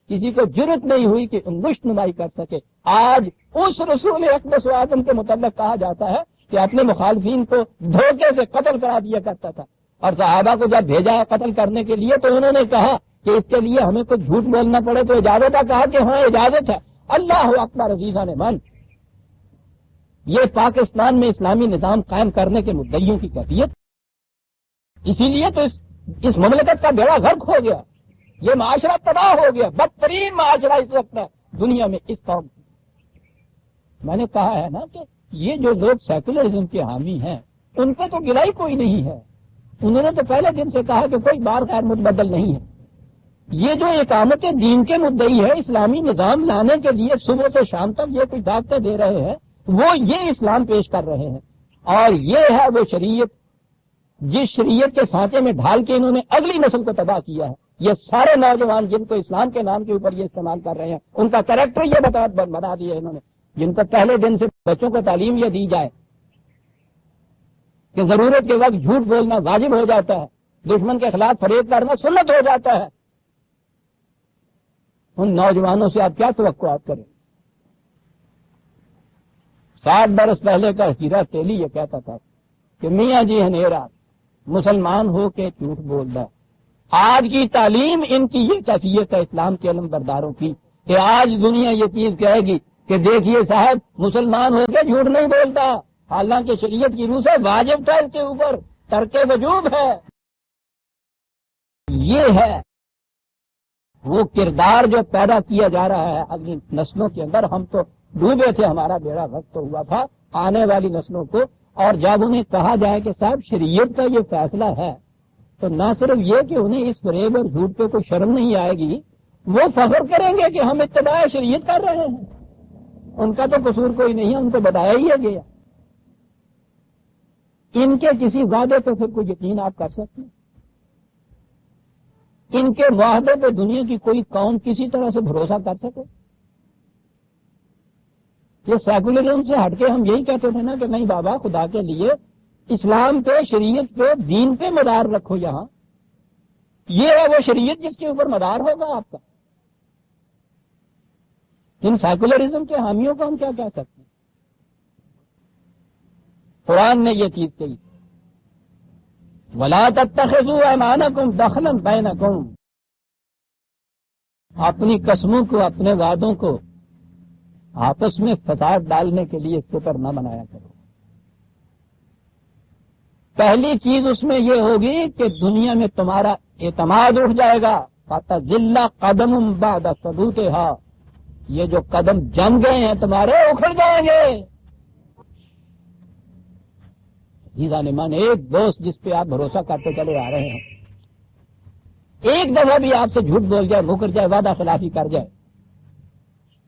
کسی کو جرت نہیں ہوئی کہ انگشت نمائی کر سکے۔ آج اس رسول اقدس و اعظم کے متعلق کہا جاتا ہے کہ اپنے مخالفین کو دھوکے سے قتل کرا دیا کرتا تھا، اور صحابہ کو جب بھیجا ہے قتل کرنے کے لیے تو انہوں نے کہا کہ اس کے لیے ہمیں کچھ جھوٹ بولنا پڑے تو اجازت ہے، کہا کہ ہاں اجازت ہے۔ اللہ اکبر عزیزان من، یہ پاکستان میں اسلامی نظام قائم کرنے کے مدعیوں کی کیفیت، اسی لیے تو اس مملکت کا بیڑا غرق ہو گیا، یہ معاشرہ تباہ ہو گیا، بدترین معاشرہ اس وقت ہے دنیا میں اس قوم کی۔ میں نے کہا ہے نا کہ یہ جو لوگ سیکولرزم کے حامی ہیں ان پہ تو گلائی کوئی نہیں ہے، انہوں نے تو پہلے دن سے کہا کہ کوئی بار غیر متبدل نہیں ہے۔ یہ جو اقامت دین کے مدعی ہے، اسلامی نظام لانے کے لیے صبح سے شام تک یہ کوئی دعوتیں دے رہے ہیں، وہ یہ اسلام پیش کر رہے ہیں، اور یہ ہے وہ شریعت جس شریعت کے سانچے میں ڈھال کے انہوں نے اگلی نسل کو تباہ کیا ہے۔ یہ سارے نوجوان جن کو اسلام کے نام کے اوپر یہ استعمال کر رہے ہیں ان کا کریکٹر یہ بنا دیا انہوں نے، جن کو پہلے دن سے بچوں کو تعلیم یہ دی جائے کہ ضرورت کے وقت جھوٹ بولنا واجب ہو جاتا ہے، دشمن کے خلاف فریب کرنا سنت ہو جاتا ہے، ان نوجوانوں سے آپ کیا توقعات کریں؟ 60 برس پہلے کا ہیرا تیلی یہ کہتا تھا کہ میاں جی ہنیرا مسلمان ہو کے جھوٹ بول رہا۔ آج کی تعلیم ان کی یہ کیفیت ہے اسلام کے علم برداروں کی کہ آج دنیا یہ چیز کہے گی کہ دیکھیے صاحب مسلمان ہو کے جھوٹ نہیں بولتا، حالانکہ شریعت کی روح سے واجب تھا اس کے اوپر، ترک وجوب ہے۔ یہ ہے وہ کردار جو پیدا کیا جا رہا ہے اگلی نسلوں کے اندر، ہم تو ڈوبے تھے، ہمارا بیڑا غرق تو ہوا تھا، آنے والی نسلوں کو، اور جب انہیں کہا جائے کہ صاحب شریعت کا یہ فیصلہ ہے، تو نہ صرف یہ کہ انہیں اس فریب اور جھوٹ پہ کوئی شرم نہیں آئے گی، وہ فخر کریں گے کہ ہم اتباع شریعت کر رہے ہیں، ان کا تو قصور کوئی نہیں ہے، ان کو بتایا ہی گیا۔ ان کے کسی وعدے پہ پھر کوئی یقین آپ کر سکتے ہیں؟ ان کے معاہدے پہ دنیا کی کوئی قوم کسی طرح سے بھروسہ کر سکے؟ یہ سیکولرزم سے ہٹ کے ہم یہی کہتے تھے نا کہ نہیں بابا، خدا کے لیے اسلام پہ، شریعت پہ، دین پہ مدار رکھو، یہاں یہ ہے وہ شریعت جس کے اوپر مدار ہوگا آپ کا۔ ان سیکولرزم کے حامیوں کو ہم کیا کہہ سکتے ہیں؟ قرآن نے یہ چیز کہی، وَلَا تَتَّخِذُوا أَيْمَانَكُمْ دَخْلًا بَيْنَكُمْ، اپنی قسموں کو، اپنے وعدوں کو آپس میں فساد ڈالنے کے لیے سپر نہ بنایا کرو۔ پہلی چیز اس میں یہ ہوگی کہ دنیا میں تمہارا اعتماد اٹھ جائے گا، فَتَزِلَّ قَدَمٌ بَعْدَ ثُبُوتِهَا، یہ جو قدم جم گئے ہیں تمہارے اکھڑ جائیں گے۔ جیزان ایمان، ایک دوست جس پہ آپ بھروسہ کرتے چلے آ رہے ہیں، ایک دفعہ بھی آپ سے جھوٹ بول جائے، مکر جائے، وعدہ خلافی کر جائے،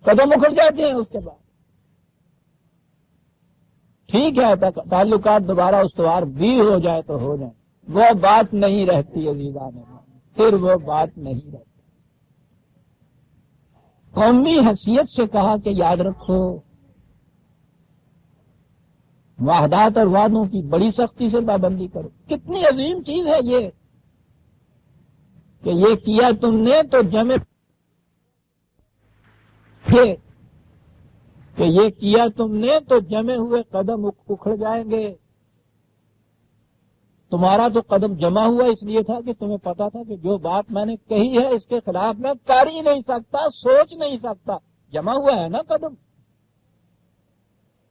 قدم اکھڑ جاتے ہیں اس کے بعد۔ ٹھیک ہے تعلقات دوبارہ استوار بھی ہو جائے تو ہو جائے، وہ بات نہیں رہتی عزیزان، پھر وہ بات نہیں رہتی۔ قومی حیثیت سے کہا کہ یاد رکھو، معاہدات اور وعدوں کی بڑی سختی سے پابندی کرو۔ کتنی عظیم چیز ہے یہ کہ یہ کیا تم نے تو جمے، کہ یہ کیا تم نے تو جمے ہوئے قدم اکھڑ جائیں گے۔ تمہارا تو قدم جمع ہوا اس لیے تھا کہ تمہیں پتا تھا کہ جو بات میں نے کہی ہے اس کے خلاف میں کر ہی نہیں سکتا، سوچ نہیں سکتا، جمع ہوا ہے نا قدم۔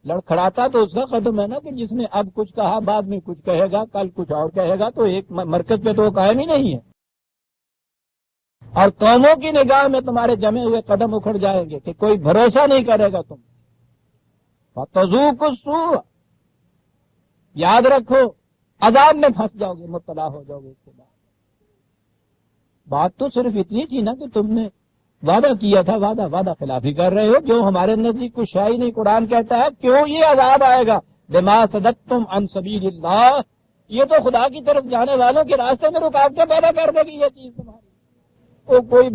لڑکھڑاتا تو اس کا قدم ہے نا کہ جس نے اب کچھ کہا، بعد میں کچھ کہے گا، کل کچھ اور کہے گا، تو ایک مرکز پہ تو وہ قائم ہی نہیں ہے۔ اور قوموں کی نگاہ میں تمہارے جمے ہوئے قدم اکھڑ جائیں گے کہ کوئی بھروسہ نہیں کرے گا تم۔ فَتَذُوقُوا السُّوءَ، یاد رکھو عذاب میں پھنس جاؤ گے، مبتلا ہو جاؤ گے۔ اس کے بعد بات تو صرف اتنی تھی نا کہ تم نے وعدہ کیا تھا، وعدہ خلافی کر رہے ہو، جو ہمارے نزدیک کچھ ہے ہی نہیں۔ قرآن کہتا ہے کیوں یہ عذاب آئے گا، بما صددتم عن سبیل اللہ، یہ تو خدا کی طرف جانے والوں کے راستے میں رکاوٹیں پیدا کر دے گی یہ چیز تمہاری۔ وہ کوئی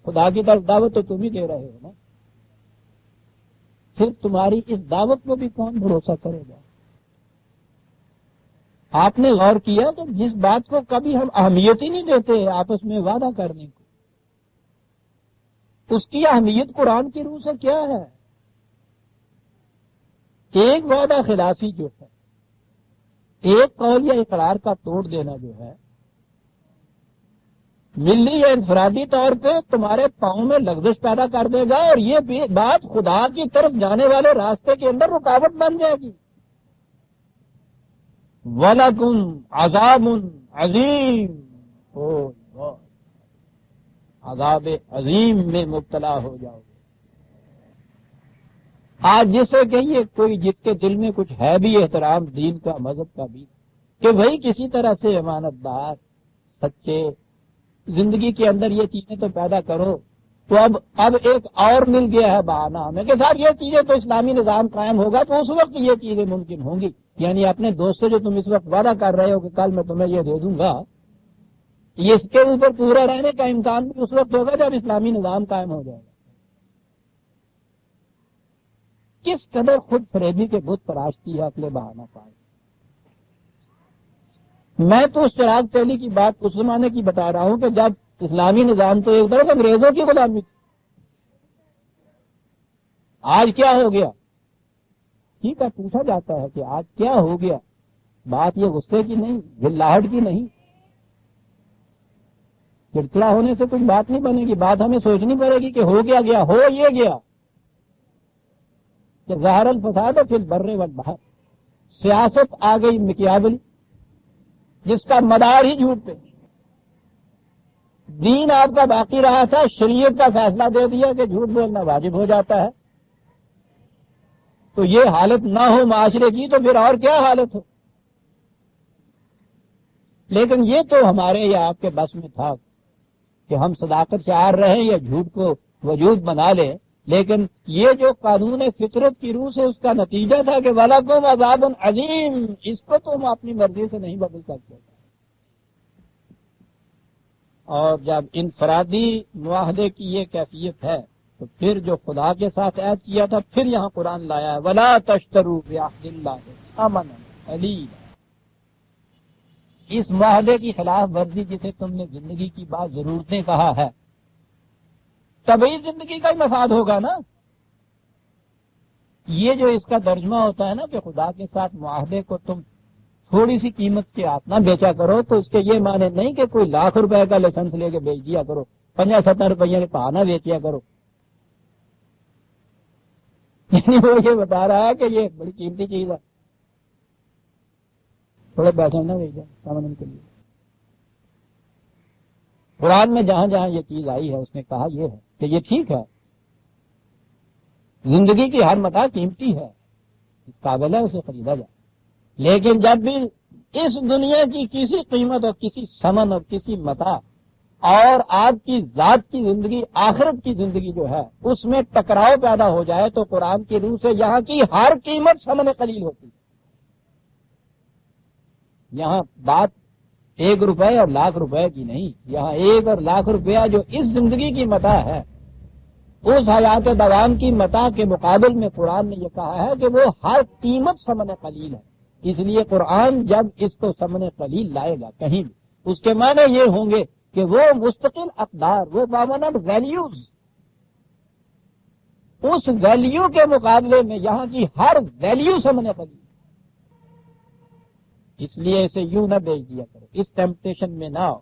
خدا کی طرف دعوت تو تم ہی دے رہے ہو نا، پھر تمہاری اس دعوت کو بھی کون بھروسہ کرے گا؟ آپ نے غور کیا کہ جس بات کو کبھی ہم اہمیت ہی نہیں دیتے آپس میں وعدہ کرنے کو، اس کی اہمیت قرآن کی روح سے کیا ہے؟ ایک وعدہ خلافی جو ہے، ایک قول یا اقرار کا توڑ دینا جو ہے، ملی یا انفرادی طور پہ تمہارے پاؤں میں لغزش پیدا کر دے گا، اور یہ بات خدا کی طرف جانے والے راستے کے اندر رکاوٹ بن جائے گی۔ وَلَكُمْ عَذَابٌ عَظِيمٌ، عذاب عظیم میں مبتلا ہو جاؤ گے۔ آج جسے کہیے کوئی جس کے دل میں کچھ ہے بھی احترام دین کا، مذہب کا بھی، کہ بھائی کسی طرح سے امانت دار، سچے، زندگی کے اندر یہ چیزیں تو پیدا کرو، تو اب ایک اور مل گیا ہے بہانہ ہمیں کہ صاحب یہ چیزیں تو اسلامی نظام قائم ہوگا تو اس وقت یہ چیزیں ممکن ہوں گی۔ یعنی اپنے دوست سے جو تم اس وقت وعدہ کر رہے ہو کہ کل میں تمہیں یہ دے دوں گا، یہ اس کے اوپر پورا رہنے کا امکان بھی اس وقت ہوگا جب اسلامی نظام قائم ہو جائے گا۔ کس قدر خود فریبی کے بت تراشتی ہے عقل بہانہ پاس۔ میں تو اس چراغ تیلی کی بات اس زمانے کی بتا رہا ہوں کہ جب اسلامی نظام تو ایک طرف انگریزوں کی غلامی تھی، آج کیا ہو گیا؟ ٹھیک ہے، پوچھا جاتا ہے کہ آج کیا ہو گیا؟ بات یہ غصے کی نہیں، جھلاہٹ کی نہیں، چڑچڑا ہونے سے کچھ بات نہیں بنے گی، بات ہمیں سوچنی پڑے گی کہ ہو کیا گیا، ہو یہ گیا کہ ظاہر الفساد فی البر والبحر، سیاست آ گئی مکیاولی جس کا مدار ہی جھوٹ پہ، دین آپ کا باقی رہا تھا، شریعت کا فیصلہ دے دیا کہ جھوٹ بولنا واجب ہو جاتا ہے، تو یہ حالت نہ ہو معاشرے کی تو پھر اور کیا حالت ہو؟ لیکن یہ تو ہمارے یا آپ کے بس میں تھا کہ ہم صداقت سے آر رہیں یا جھوٹ کو وجود بنا لیں، لیکن یہ جو قانون فطرت کی روح سے اس کا نتیجہ تھا کہ وَلَكُمْ عَذَابٌ عَظِيمٌ، اس کو تم اپنی مرضی سے نہیں بدل سکتے۔ اور جب انفرادی معاہدے کی یہ کیفیت ہے تو پھر جو خدا کے ساتھ عہد کیا تھا پھر یہاں قرآن لایا ہے وَلَا تَشْتَرُوا بِعَهْدِ اللَّهِ ثَمَنًا قَلِيلًا۔ اس معاہدے کی خلاف ورزی جسے تم نے زندگی کی بعض ضرورتیں کہا ہے، طبعی زندگی کا ہی مفاد ہوگا نا۔ یہ جو اس کا ترجمہ ہوتا ہے نا کہ خدا کے ساتھ معاہدے کو تم تھوڑی سی قیمت کے ہاتھ نہ بیچا کرو، تو اس کے یہ معنی نہیں کہ کوئی لاکھ روپے کا لائسنس لے کے بیچ دیا کرو، 50-70 روپیہ کے پا نہ بیچیا کرو۔ یعنی وہ یہ بتا رہا ہے کہ یہ بڑی قیمتی چیز ہے، تھوڑے پیسے نہ بیچا سامان کے لیے۔ قرآن میں جہاں جہاں یہ چیز آئی ہے اس نے کہا یہ ہے کہ یہ ٹھیک ہے، زندگی کی ہر متاع قیمتی ہے، اس قابل ہے اسے خریدا جائے، لیکن جب بھی اس دنیا کی کسی قیمت اور کسی ثمن اور کسی متاع اور آپ کی ذات کی زندگی، آخرت کی زندگی جو ہے اس میں ٹکراؤ پیدا ہو جائے تو قرآن کی روح سے یہاں کی ہر قیمت ثمن قلیل ہوتی ہے۔ یہاں بات 1 روپے اور لاکھ روپے کی نہیں، یہاں 1 اور لاکھ روپیہ جو اس زندگی کی متاع ہے، اس حیات دوام کی متاع کے مقابل میں قرآن نے یہ کہا ہے کہ وہ ہر قیمت ثمن قلیل ہے۔ اس لیے قرآن جب اس کو ثمن قلیل لائے گا کہیں بھی، اس کے معنی یہ ہوں گے کہ وہ مستقل اقدار، وہ پرماننٹ ویلیوز، اس ویلیو کے مقابلے میں یہاں کی ہر ویلیو ثمن قلیل۔ اس لیے اسے یوں نہ بیچ دیا کرو، اس ٹیمپٹیشن میں نہ آؤ۔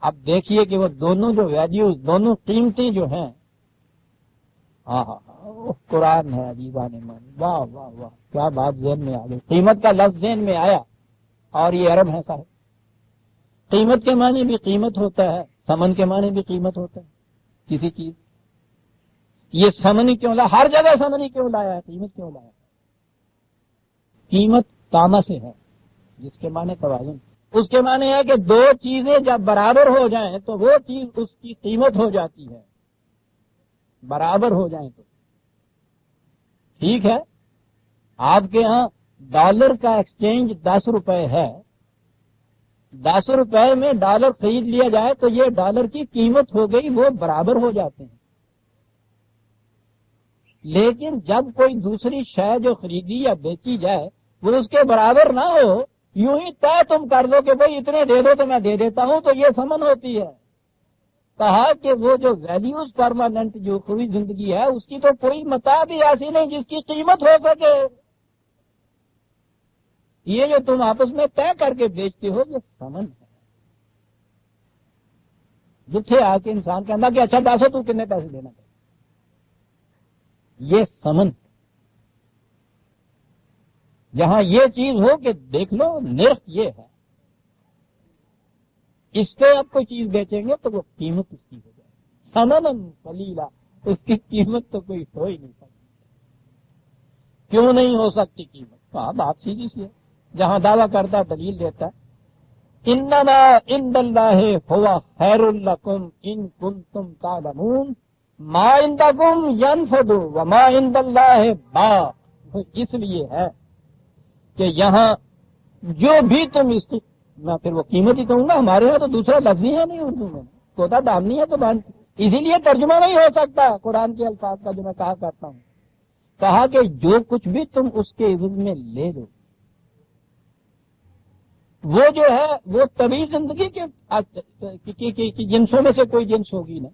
اب دیکھیے کہ وہ دونوں جو ویلیوز، دونوں قیمتیں جو ہیں، ہاں ہاں قرآن ہے عزیزان مانی، واہ واہ واہ کیا بات ذہن میں آ گئی۔ قیمت کا لفظ ذہن میں آیا اور یہ عرب ہے صاحب۔ قیمت کے معنی بھی قیمت ہوتا ہے، ثمن کے معنی بھی قیمت ہوتا ہے کسی چیز۔ یہ ثمن کیوں لایا؟ ہر جگہ ثمن کیوں لایا ہے؟ قیمت کیوں لایا ہے؟ قیمت تاما سے ہے جس کے معنی توازن، اس کے معنی ہے کہ دو چیزیں جب برابر ہو جائیں تو وہ چیز اس کی قیمت ہو جاتی ہے، برابر ہو جائیں تو ٹھیک ہے۔ آپ کے ہاں ڈالر کا ایکسچینج 10 روپے ہے، 10 روپے میں ڈالر خرید لیا جائے تو یہ ڈالر کی قیمت ہو گئی، وہ برابر ہو جاتے ہیں۔ لیکن جب کوئی دوسری شے جو خریدی یا بیچی جائے وہ اس کے برابر نہ ہو، یوں ہی طے تم کر دو کہ بھائی اتنے دے دو تو میں دے دیتا ہوں، تو یہ ثمن ہوتی ہے۔ کہا کہ وہ جو ویلیوز پرماننٹ جو کوئی زندگی ہے اس کی تو کوئی متاع بھی ایسی نہیں جس کی قیمت ہو سکے۔ یہ جو تم آپس میں طے کر کے بیچتے ہو یہ ثمن ہے۔ جتھے آ کے انسان کہنا کہ اچھا 10 تو کتنے پیسے دینا چاہیے، یہ ثمن۔ جہاں یہ چیز ہو کہ دیکھ لو نرخ یہ ہے، اس پہ آپ کوئی چیز بیچیں گے تو وہ قیمت اس کی ہو جائے، ثمن قلیلا، اس کی قیمت تو کوئی ہو ہی نہیں سکتی۔ کیوں نہیں ہو سکتی قیمت؟ کہا بات سیدھی سی ہے، جہاں دعویٰ کرتا دلیل دیتا ہے انما عند اللہ ہوا خیر لکم ان کنتم تعلمون ما عندکم ینفد وما عند اللہ باق۔ اس لیے ہے کہ یہاں جو بھی تم اس کی، میں پھر وہ قیمت ہی کہوں گا، ہمارے یہاں تو دوسرا لفظ ہی ہے نہیں اردو میں، کوتا دامنی ہے تو باندھ، اسی لیے ترجمہ نہیں ہو سکتا قرآن کے الفاظ کا جو میں کہا کرتا ہوں۔ کہا کہ جو کچھ بھی تم اس کے عوض میں لے لو وہ جو ہے وہ طبی زندگی کے جنسوں میں سے کوئی جنس ہوگی نا،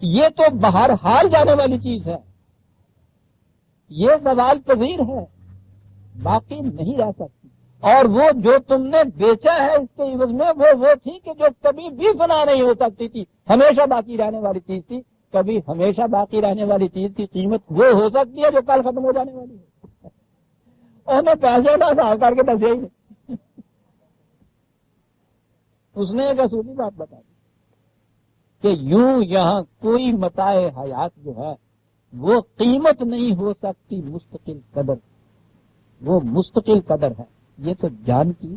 یہ تو بہرحال جانے والی چیز ہے، یہ زوال پذیر ہے، باقی نہیں رہ سکتی۔ اور وہ جو تم نے بیچا ہے اس کے عوض میں وہ تھی کہ جو کبھی بھی فنا نہیں ہو سکتی تھی، ہمیشہ باقی رہنے والی چیز تھی، کبھی ہمیشہ باقی رہنے والی چیز کی قیمت وہ ہو سکتی ہے جو کل ختم ہو جانے والی ہے۔ اور میں پیسے نہ حساب کر کے دسے ہی نہیں۔ اس نے ایک اصولی بات بتا دی کہ یوں یہاں کوئی متاع حیات جو ہے وہ قیمت نہیں ہو سکتی مستقل قدر، وہ مستقل قدر ہے، یہ تو جان کی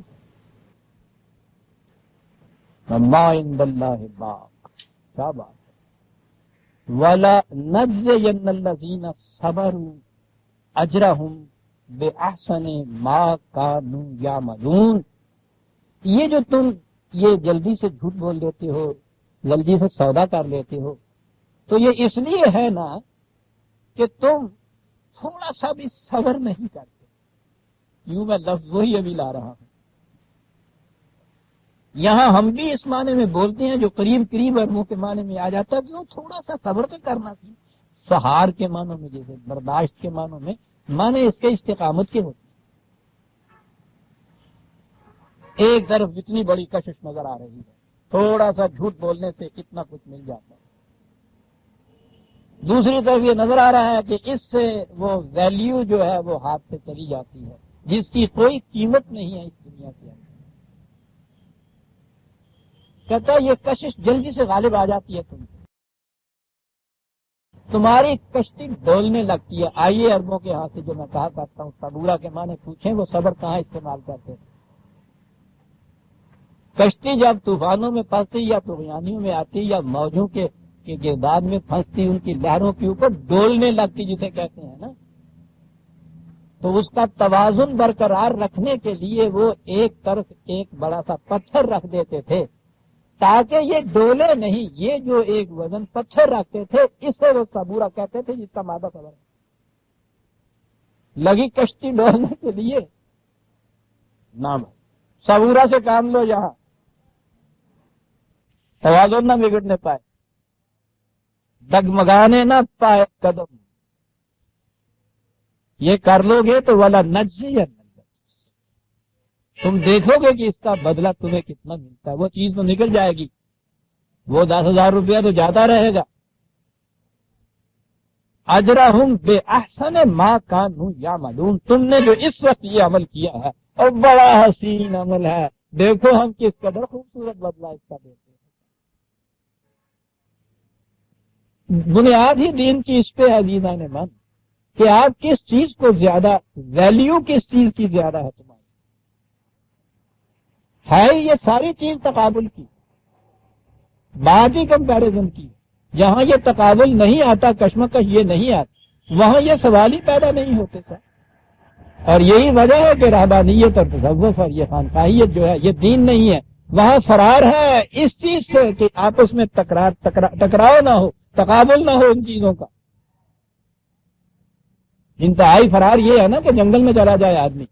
ما عند اللہ باق، کیا بات ہے، ولا نجزین الذین صبروا اجرہم باحسن ما کانوا یعملون۔ یہ جو تم یہ جلدی سے جھوٹ بول لیتے ہو، جلدی سے سودا کر لیتے ہو، تو یہ اس لیے ہے نا کہ تم تھوڑا سا بھی صبر نہیں کرتے۔ یوں میں لفظ وہی ابھی لا رہا ہوں، یہاں ہم بھی اس معنی میں بولتے ہیں جو قریب ارموں کے معنی میں آ جاتا ہے، تو تھوڑا سا صبر تو کرنا چاہیے۔ سہار کے معنوں میں، جیسے برداشت کے معنوں میں، معنی اس کے استقامت کے ہوتے ہیں۔ ایک طرف اتنی بڑی کشش نظر آ رہی ہے، تھوڑا سا جھوٹ بولنے سے کتنا کچھ مل جاتا ہے، دوسری طرف یہ نظر آ رہا ہے کہ اس سے وہ ویلیو جو ہے وہ ہاتھ سے چلی جاتی ہے، جس کی کوئی قیمت نہیں ہے اس دنیا کے اندر۔ کہتا ہے یہ کشش جلدی سے غالب آ جاتی ہے تمہاری کشتی ڈولنے لگتی ہے۔ آئیے عربوں کے ہاتھ سے جو میں کہا کرتا ہوں صبورہ کے معنی پوچھیں وہ صبر کہاں استعمال کرتے ہیں۔ کشتی جب طوفانوں میں پھنستی یا طغیانیوں میں آتی یا موجوں کے گرداب میں پھنستی، ان کی لہروں کے اوپر ڈولنے لگتی جسے کہتے ہیں نا، تو اس کا توازن برقرار رکھنے کے لیے وہ ایک طرف ایک بڑا سا پتھر رکھ دیتے تھے تاکہ یہ ڈولے نہیں۔ یہ جو ایک وزن پتھر رکھتے تھے اسے وہ صبورہ کہتے تھے، جس کا مادہ صبر ہے۔ لگی کشتی ڈولنے کے لیے نام صبورہ سے کام لو، یہاں توازن نہ بگڑنے پائے، ڈگمگانے نہ پائے قدم، یہ کر لو گے تو والا نجزین، تم دیکھو گے کہ اس کا بدلہ تمہیں کتنا ملتا ہے۔ وہ چیز تو نکل جائے گی، وہ 10,000 روپیہ تو جاتا رہے گا۔ اجرہم بے احسن ما کانوا یعملون، تم نے جو اس وقت یہ عمل کیا ہے اور بڑا حسین عمل ہے، دیکھو ہم کس قدر خوبصورت بدلہ اس کا دیتے ہیں۔ بنیاد ہی دین کی اس پہ ہے عزیزان من کہ آپ کس چیز کو زیادہ ویلیو، کس چیز کی زیادہ ہے تمہاری، ہے یہ ساری چیز تقابل کی، بات ہی کمپیریزن کی۔ جہاں یہ تقابل نہیں آتا، کشمکش یہ نہیں آتی، وہاں یہ سوال ہی پیدا نہیں ہوتے سر۔ اور یہی وجہ ہے کہ رہبانیت اور تصوف اور یہ خانقاہیت جو ہے یہ دین نہیں ہے، وہاں فرار ہے اس چیز سے کہ آپس میں ٹکراؤ نہ ہو، تقابل نہ ہو ان چیزوں کا۔ انتہائی فرار یہ ہے نا کہ جنگل میں چلا جائے آدمی،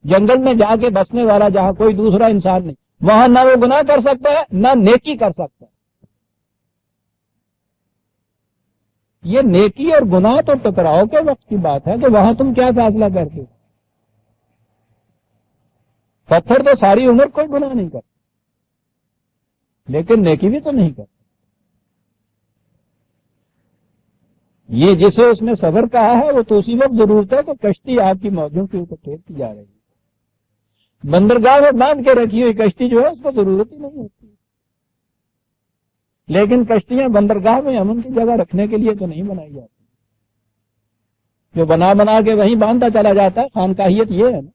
جنگل میں جا کے بسنے والا جہاں کوئی دوسرا انسان نہیں، وہاں نہ وہ گناہ کر سکتا ہے نہ نیکی کر سکتا ہے۔ یہ نیکی اور گناہ تو ٹکراؤ کے وقت کی بات ہے کہ وہاں تم کیا فیصلہ کرتے ہو۔ پتھر تو ساری عمر کوئی گناہ نہیں کرتا، لیکن نیکی بھی تو نہیں کرتا۔ یہ جسے اس نے صبر کہا ہے وہ تو اسی وقت ضرورت ہے کہ کشتی آپ کی موجوں کے اوپر ٹھیکتی جا رہی ہے۔ بندرگاہ میں باندھ کے رکھی ہوئی کشتی جو ہے اس کو ضرورت ہی نہیں ہوتی، لیکن کشتیاں بندرگاہ میں امن کی جگہ رکھنے کے لیے تو نہیں بنائی جاتی، جو بنا کے وہیں باندھتا چلا جاتا ہے۔ خانقاہیت یہ ہے نا،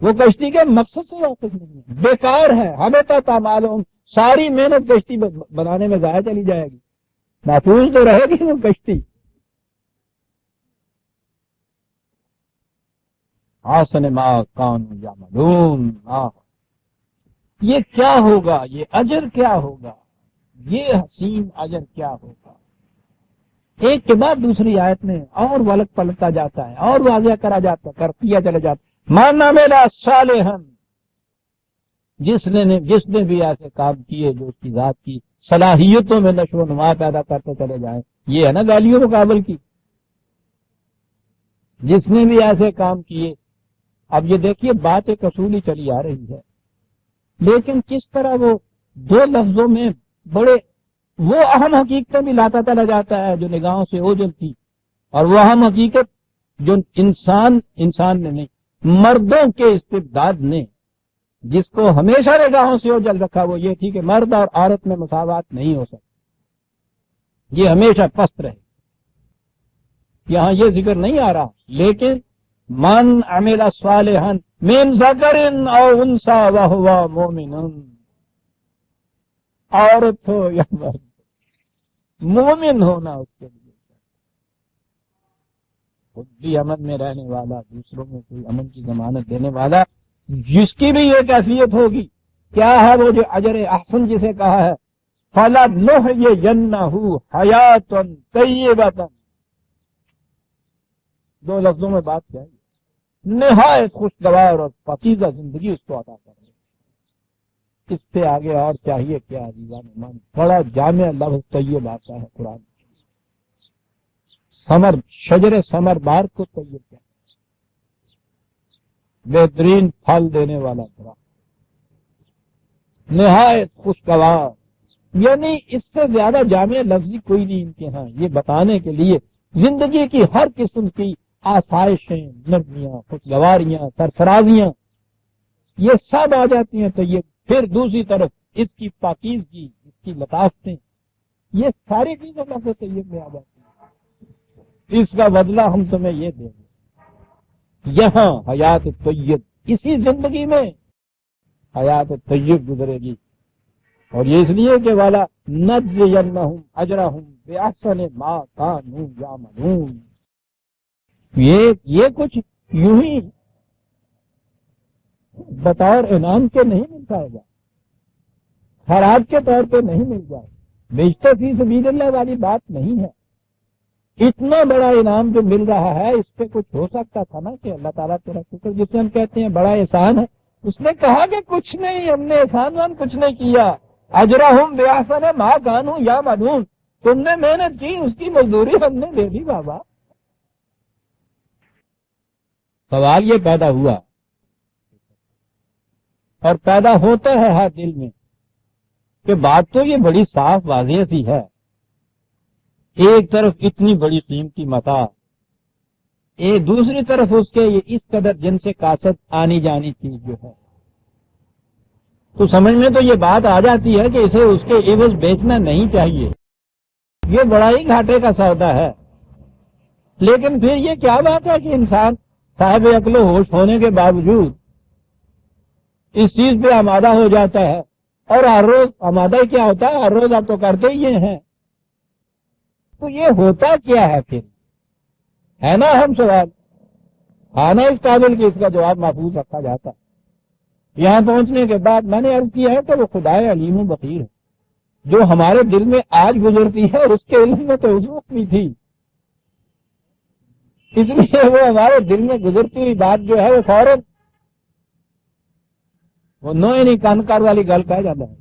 وہ کشتی کے مقصد سے واقف نہیں ہے، بیکار ہے، ہمیں تو معلوم ساری محنت کشتی بنانے میں ضائع چلی جائے گی، محفوظ تو رہے گی وہ کشتی۔ حسن ما کانوا یعملون، یہ کیا ہوگا، یہ اجر کیا ہوگا، یہ حسین اجر کیا ہوگا۔ ایک کے بعد دوسری آیت میں اور ولک پلٹتا جاتا ہے اور واضح کرا جاتا ہے، کرتیا چلا جاتا ہے۔ من عمل صالحا، جس نے بھی ایسے کام کیے جو اس کی ذات کی صلاحیتوں میں نشو و نما پیدا کرتے چلے جائیں، یہ ہے نا ویلیو مقابل کی۔ جس نے بھی ایسے کام کیے، اب یہ دیکھیے بات ایک اصولی چلی آ رہی ہے، لیکن کس طرح وہ دو لفظوں میں بڑے وہ اہم حقیقتیں بھی لاتا چلا جاتا ہے جو نگاہوں سے اوجھل تھی، اور وہ اہم حقیقت جو انسان نے نہیں، مردوں کے استبداد نے جس کو ہمیشہ نگاہوں سے اوجھل رکھا وہ یہ تھی کہ مرد اور عورت میں مساوات نہیں ہو سکتی، یہ ہمیشہ پست رہے. یہاں یہ ذکر نہیں آ رہا، لیکن من عمل صالحا من ذکر او انثی وہو مومن، عورت ہو یا مرد، مومن ہونا اس کے لیے، خود بھی امن میں رہنے والا، دوسروں میں کوئی امن کی ضمانت دینے والا، جس کی بھی یہ کیفیت ہوگی. کیا ہے وہ جو اجر احسن جسے کہا ہے، فَلَنُحْيِيَنَّهُ حَيَاةً طَيِّبَةً. دو لفظوں میں بات کیا ہے، نہایت خوشگوار اور پاکیزہ زندگی اس کو عطا کر رہے. اس سے آگے اور چاہیے کیا عزیزان ایمان. بڑا جامع لفظ طیب آتا ہے قرآن. ثمر، شجر ثمر بار کو طیب کیا، بہترین پھل دینے والا درخت، نہایت خوشگوار. یعنی اس سے زیادہ جامع لفظی کوئی نہیں ان کے ہاں، یہ بتانے کے لیے زندگی کی ہر قسم کی آسائشیں، نرمیاں، خوشگواریاں، سرفرازیاں، یہ سب آ جاتی ہیں. تو یہ پھر دوسری طرف اس کی پاکیزگی، اس کی لطافتیں، یہ ساری چیزیں لفظ طیب میں آ جاتی ہیں. اس کا بدلہ ہم تمہیں یہ دیں گے. یہاں حیات طیب، اسی زندگی میں حیات طیب گزرے گی. اور یہ اس لیے کہ والا نجزینہم اجرہم بأحسن ما کانوا یعملون. یہ کچھ یوں ہی بطور انعام کے نہیں مل جائے گا، خراج کے طور پہ نہیں مل جائے گا، بیشتر فی سبیل اللہ والی بات نہیں ہے. اتنا بڑا انعام جو مل رہا ہے اس پہ کچھ ہو سکتا تھا نا کہ اللہ تعالیٰ تیرا شکر، جسے ہم کہتے ہیں بڑا احسان ہے. اس نے کہا کہ کچھ نہیں، ہم نے احسان وان کچھ نہیں کیا. اجرہم بأحسن ما کانوا یعملون، تم نے محنت کی، اس کی مزدوری ہم نے دے دی بابا. سوال یہ پیدا ہوا اور پیدا ہوتا ہے ہر دل میں کہ بات تو یہ بڑی صاف واضح سی ہے. ایک طرف اتنی بڑی قیمتی متاع، ایک دوسری طرف اس کے یہ اس قدر جن سے کاسد آنی جانی چیز جو ہے، تو سمجھ میں تو یہ بات آ جاتی ہے کہ اسے اس کے عوض بیچنا نہیں چاہیے، یہ بڑا ہی گھاٹے کا سودا ہے. لیکن پھر یہ کیا بات ہے کہ انسان صاحب عقل و ہوش ہونے کے باوجود اس چیز پہ آمادہ ہو جاتا ہے، اور ہر روز آمادہ ہی کیا ہوتا ہے، ہر روز آپ تو کرتے ہی یہ ہیں. تو یہ ہوتا کیا ہے پھر، ہے نا ہم سوال، ہاں نا اس قابل کہ اس کا جواب محفوظ رکھا جاتا. یہاں پہنچنے کے بعد میں نے عرض کیا ہے کہ وہ خدائے علیم و بصیر ہے، جو ہمارے دل میں آج گزرتی ہے اس کے علم میں تو اس وقت بھی تھی. اس لیے وہ ہمارے دل میں گزرتی ہوئی بات جو ہے وہ فوراً وہ نوئے نہیں کانکار والی گل کہا جاتا ہے.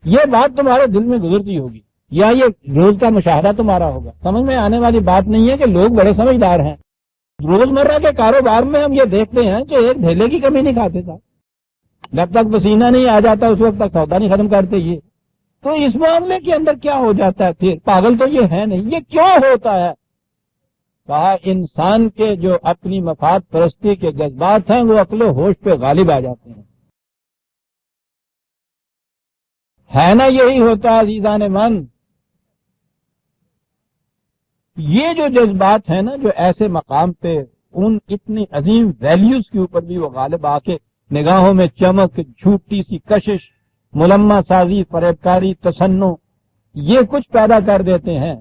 یہ بات تمہارے دل میں گزرتی ہوگی یا یہ روز کا مشاہدہ تمہارا ہوگا. سمجھ میں آنے والی بات نہیں ہے کہ لوگ بڑے سمجھدار ہیں. روزمرہ کے کاروبار میں ہم یہ دیکھتے ہیں کہ ایک ڈھیلے کی کمی نہیں کھاتے تھا، جب تک پسینہ نہیں آ جاتا اس وقت تک سودا نہیں ختم کرتے. یہ تو اس معاملے کے اندر کیا ہو جاتا ہے پھر، پاگل تو یہ ہے نہیں. یہ کیوں ہوتا ہے؟ کہا انسان کے جو اپنی مفاد پرستی کے جذبات ہیں وہ عقل و ہوش پہ غالب آ جاتے ہیں. ہے نا یہی ہوتا ہے عزیزان من. یہ جو جذبات ہیں نا جو ایسے مقام پہ ان اتنی عظیم ویلیوز کے اوپر بھی وہ غالب آ کے نگاہوں میں چمک، جھوٹی سی کشش، ملمہ سازی، فریبکاری، تصنع، یہ کچھ پیدا کر دیتے ہیں.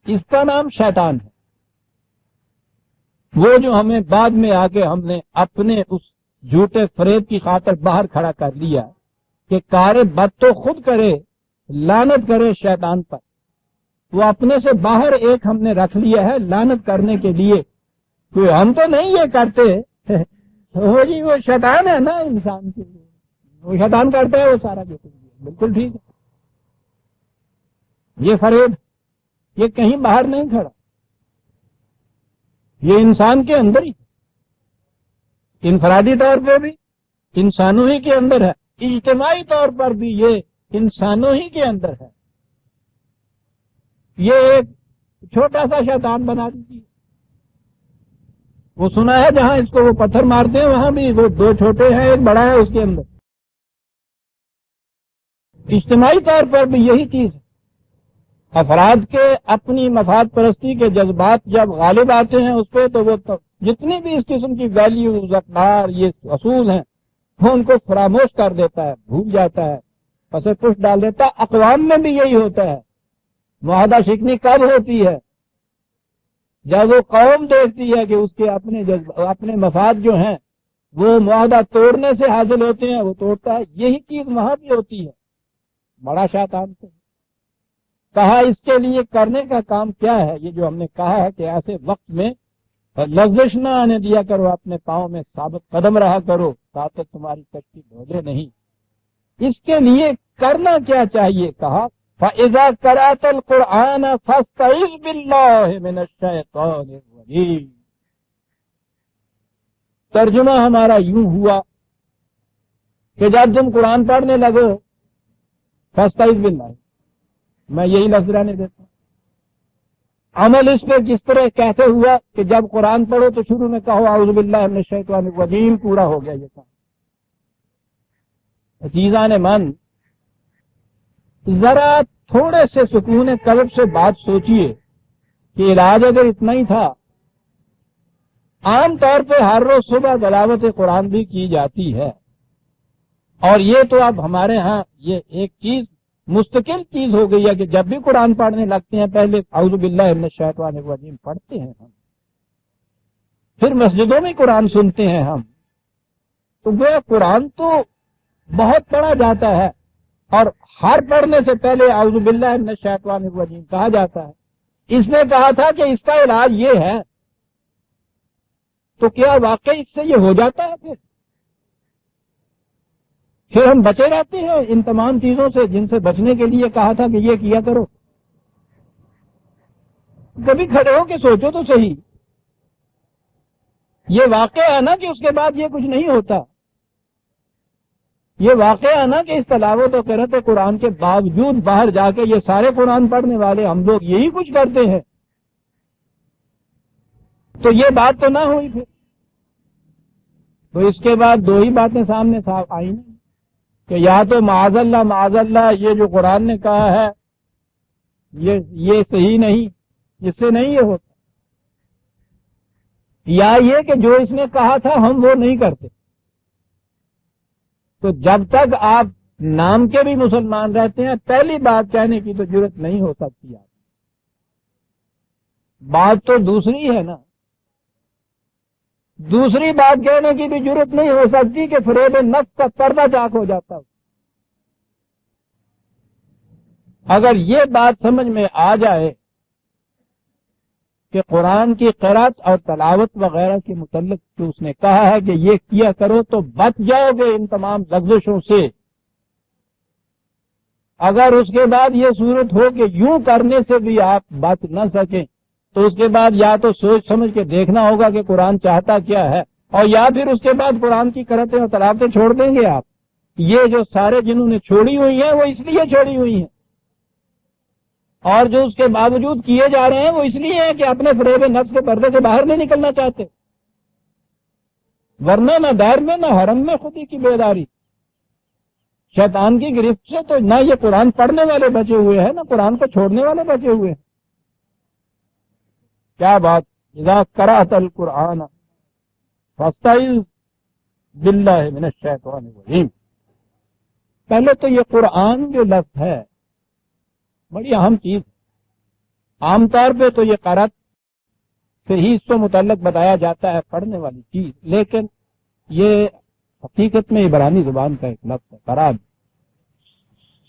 اس کا نام شیطان ہے. وہ جو ہمیں بعد میں آ کے ہم نے اپنے اس جھوٹے فریب کی خاطر باہر کھڑا کر لیا کہ کار بد تو خود کرے، لعنت کرے شیطان پر. وہ اپنے سے باہر ایک ہم نے رکھ لیا ہے لعنت کرنے کے لیے. کوئی ہم تو نہیں یہ کرتے، وہ جی وہ شیطان ہے نا انسان کے لیے، وہ شیطان کرتا ہے وہ سارا جو کچھ. بالکل ٹھیک ہے. یہ فریب یہ کہیں باہر نہیں کھڑا، یہ انسان کے اندر ہی، انفرادی طور پہ بھی انسانوں ہی کے اندر ہے، اجتماعی طور پر بھی یہ انسانوں ہی کے اندر ہے. یہ ایک چھوٹا سا شیطان بنا دیجیے، وہ سنا ہے جہاں اس کو وہ پتھر مارتے ہیں وہاں بھی وہ دو چھوٹے ہیں ایک بڑا ہے اس کے اندر. اجتماعی طور پر بھی یہی چیز ہے. افراد کے اپنی مفاد پرستی کے جذبات جب غالب آتے ہیں اس پہ تو وہ جتنی بھی اس قسم کی ویلیوز اقدار یہ اصول ہیں وہ ان کو فراموش کر دیتا ہے, بھول جاتا ہے, پس پش ڈال دیتا ہے. اقوام میں بھی یہی ہوتا ہے. معاہدہ شکنی کب ہوتی ہے؟ جب وہ قوم دیکھتی ہے کہ اس کے اپنے مفاد جو ہیں وہ معاہدہ توڑنے سے حاصل ہوتے ہیں, وہ توڑتا ہے. یہی چیز وہاں بھی ہوتی ہے. بڑا شیطان سے کہا اس کے لیے کرنے کا کام کیا ہے؟ یہ جو ہم نے کہا ہے کہ ایسے وقت میں لفزش نہ آنے دیا کرو, اپنے پاؤں میں ثابت قدم رہا کرو تاکہ تمہاری کشتی ڈھولے نہیں. اس کے لیے کرنا کیا چاہیے؟ کہا فَإِذَا قَرَأْتَ الْقُرْآنَ فَاسْتَعِذْ بِاللَّهِ مِنَ الشَّيْطَانِ الرَّجِيمِ. ترجمہ ہمارا یوں ہوا کہ جب تم قرآن پڑھنے لگو فَاسْتَعِذْ بِاللَّهِ, میں یہی لفظ رہنے دیتا ہوں. عمل اس پہ کس طرح کہتے ہوا کہ جب قرآن پڑھو تو شروع میں کہو اعوذ باللہ من الشیطان الرجیم, پورا ہو گیا یہ کام. عزیزان من, ذرا تھوڑے سے سکون قلب سے بات سوچئے کہ علاج اگر اتنا ہی تھا. عام طور پہ ہر روز صبح تلاوت قرآن بھی کی جاتی ہے اور یہ تو اب ہمارے ہاں یہ ایک چیز مستقل چیز ہو گئی ہے کہ جب بھی قرآن پڑھنے لگتے ہیں پہلے اعوذ باللہ من الشیطان الرجیم پڑھتے ہیں ہم, پھر مسجدوں میں قرآن سنتے ہیں ہم. تو وہ قرآن تو بہت پڑھا جاتا ہے اور ہر پڑھنے سے پہلے اعوذ باللہ من الشیطان الرجیم کہا جاتا ہے. اس نے کہا تھا کہ اس کا علاج یہ ہے, تو کیا واقعی اس سے یہ ہو جاتا ہے؟ پھر ہم بچے رہتے ہیں ان تمام چیزوں سے جن سے بچنے کے لیے کہا تھا کہ یہ کیا کرو. کبھی کھڑے ہو کے سوچو تو صحیح, یہ واقعہ ہے نا کہ اس کے بعد یہ کچھ نہیں ہوتا. یہ واقعہ ہے نا کہ اس تلاوت و قرأت قرآن کے باوجود باہر جا کے یہ سارے قرآن پڑھنے والے ہم لوگ یہی کچھ کرتے ہیں. تو یہ بات تو نہ ہوئی. پھر تو اس کے بعد دو ہی باتیں سامنے صاف آئی نا کہ یا تو معاذ اللہ یہ جو قرآن نے کہا ہے یہ صحیح نہیں, اس سے نہیں یہ ہوتا, یا یہ کہ جو اس نے کہا تھا ہم وہ نہیں کرتے. تو جب تک آپ نام کے بھی مسلمان رہتے ہیں پہلی بات کہنے کی تو جرت نہیں ہو سکتی. آپ بات تو دوسری ہے نا, دوسری بات کہنے کی بھی جرت نہیں ہو سکتی کہ فریب نفس کا پردہ چاک ہو جاتا ہو. اگر یہ بات سمجھ میں آ جائے کہ قرآن کی قرأت اور تلاوت وغیرہ کے متعلق جو اس نے کہا ہے کہ یہ کیا کرو تو بچ جاؤ گے ان تمام لغزشوں سے. اگر اس کے بعد یہ صورت ہو کہ یوں کرنے سے بھی آپ بچ نہ سکیں تو اس کے بعد یا تو سوچ سمجھ کے دیکھنا ہوگا کہ قرآن چاہتا کیا ہے, اور یا پھر اس کے بعد قرآن کی قرأتیں اور تلاوتیں چھوڑ دیں گے آپ. یہ جو سارے جنہوں نے چھوڑی ہوئی ہیں وہ اس لیے چھوڑی ہوئی ہیں, اور جو اس کے باوجود کیے جا رہے ہیں وہ اس لیے ہیں کہ اپنے فریب نفس کے پردے سے باہر نہیں نکلنا چاہتے. ورنہ نہ دائر میں نہ حرم میں خودی کی بیداری, شیطان کی گرفت سے تو نہ یہ قرآن پڑھنے والے بچے ہوئے ہیں نہ قرآن کو چھوڑنے والے بچے ہوئے ہیں. کیا بات, اذا قرأت القرآن فاستعذ باللہ من الشیطان الرجیم. پہلے تو یہ قرآن جو لفظ ہے بڑی اہم چیز. عام طور پہ تو یہ قرأت سے ہی اس سے متعلق بتایا جاتا ہے پڑھنے والی چیز, لیکن یہ حقیقت میں عبرانی زبان کا ایک لفظ ہے قرأت.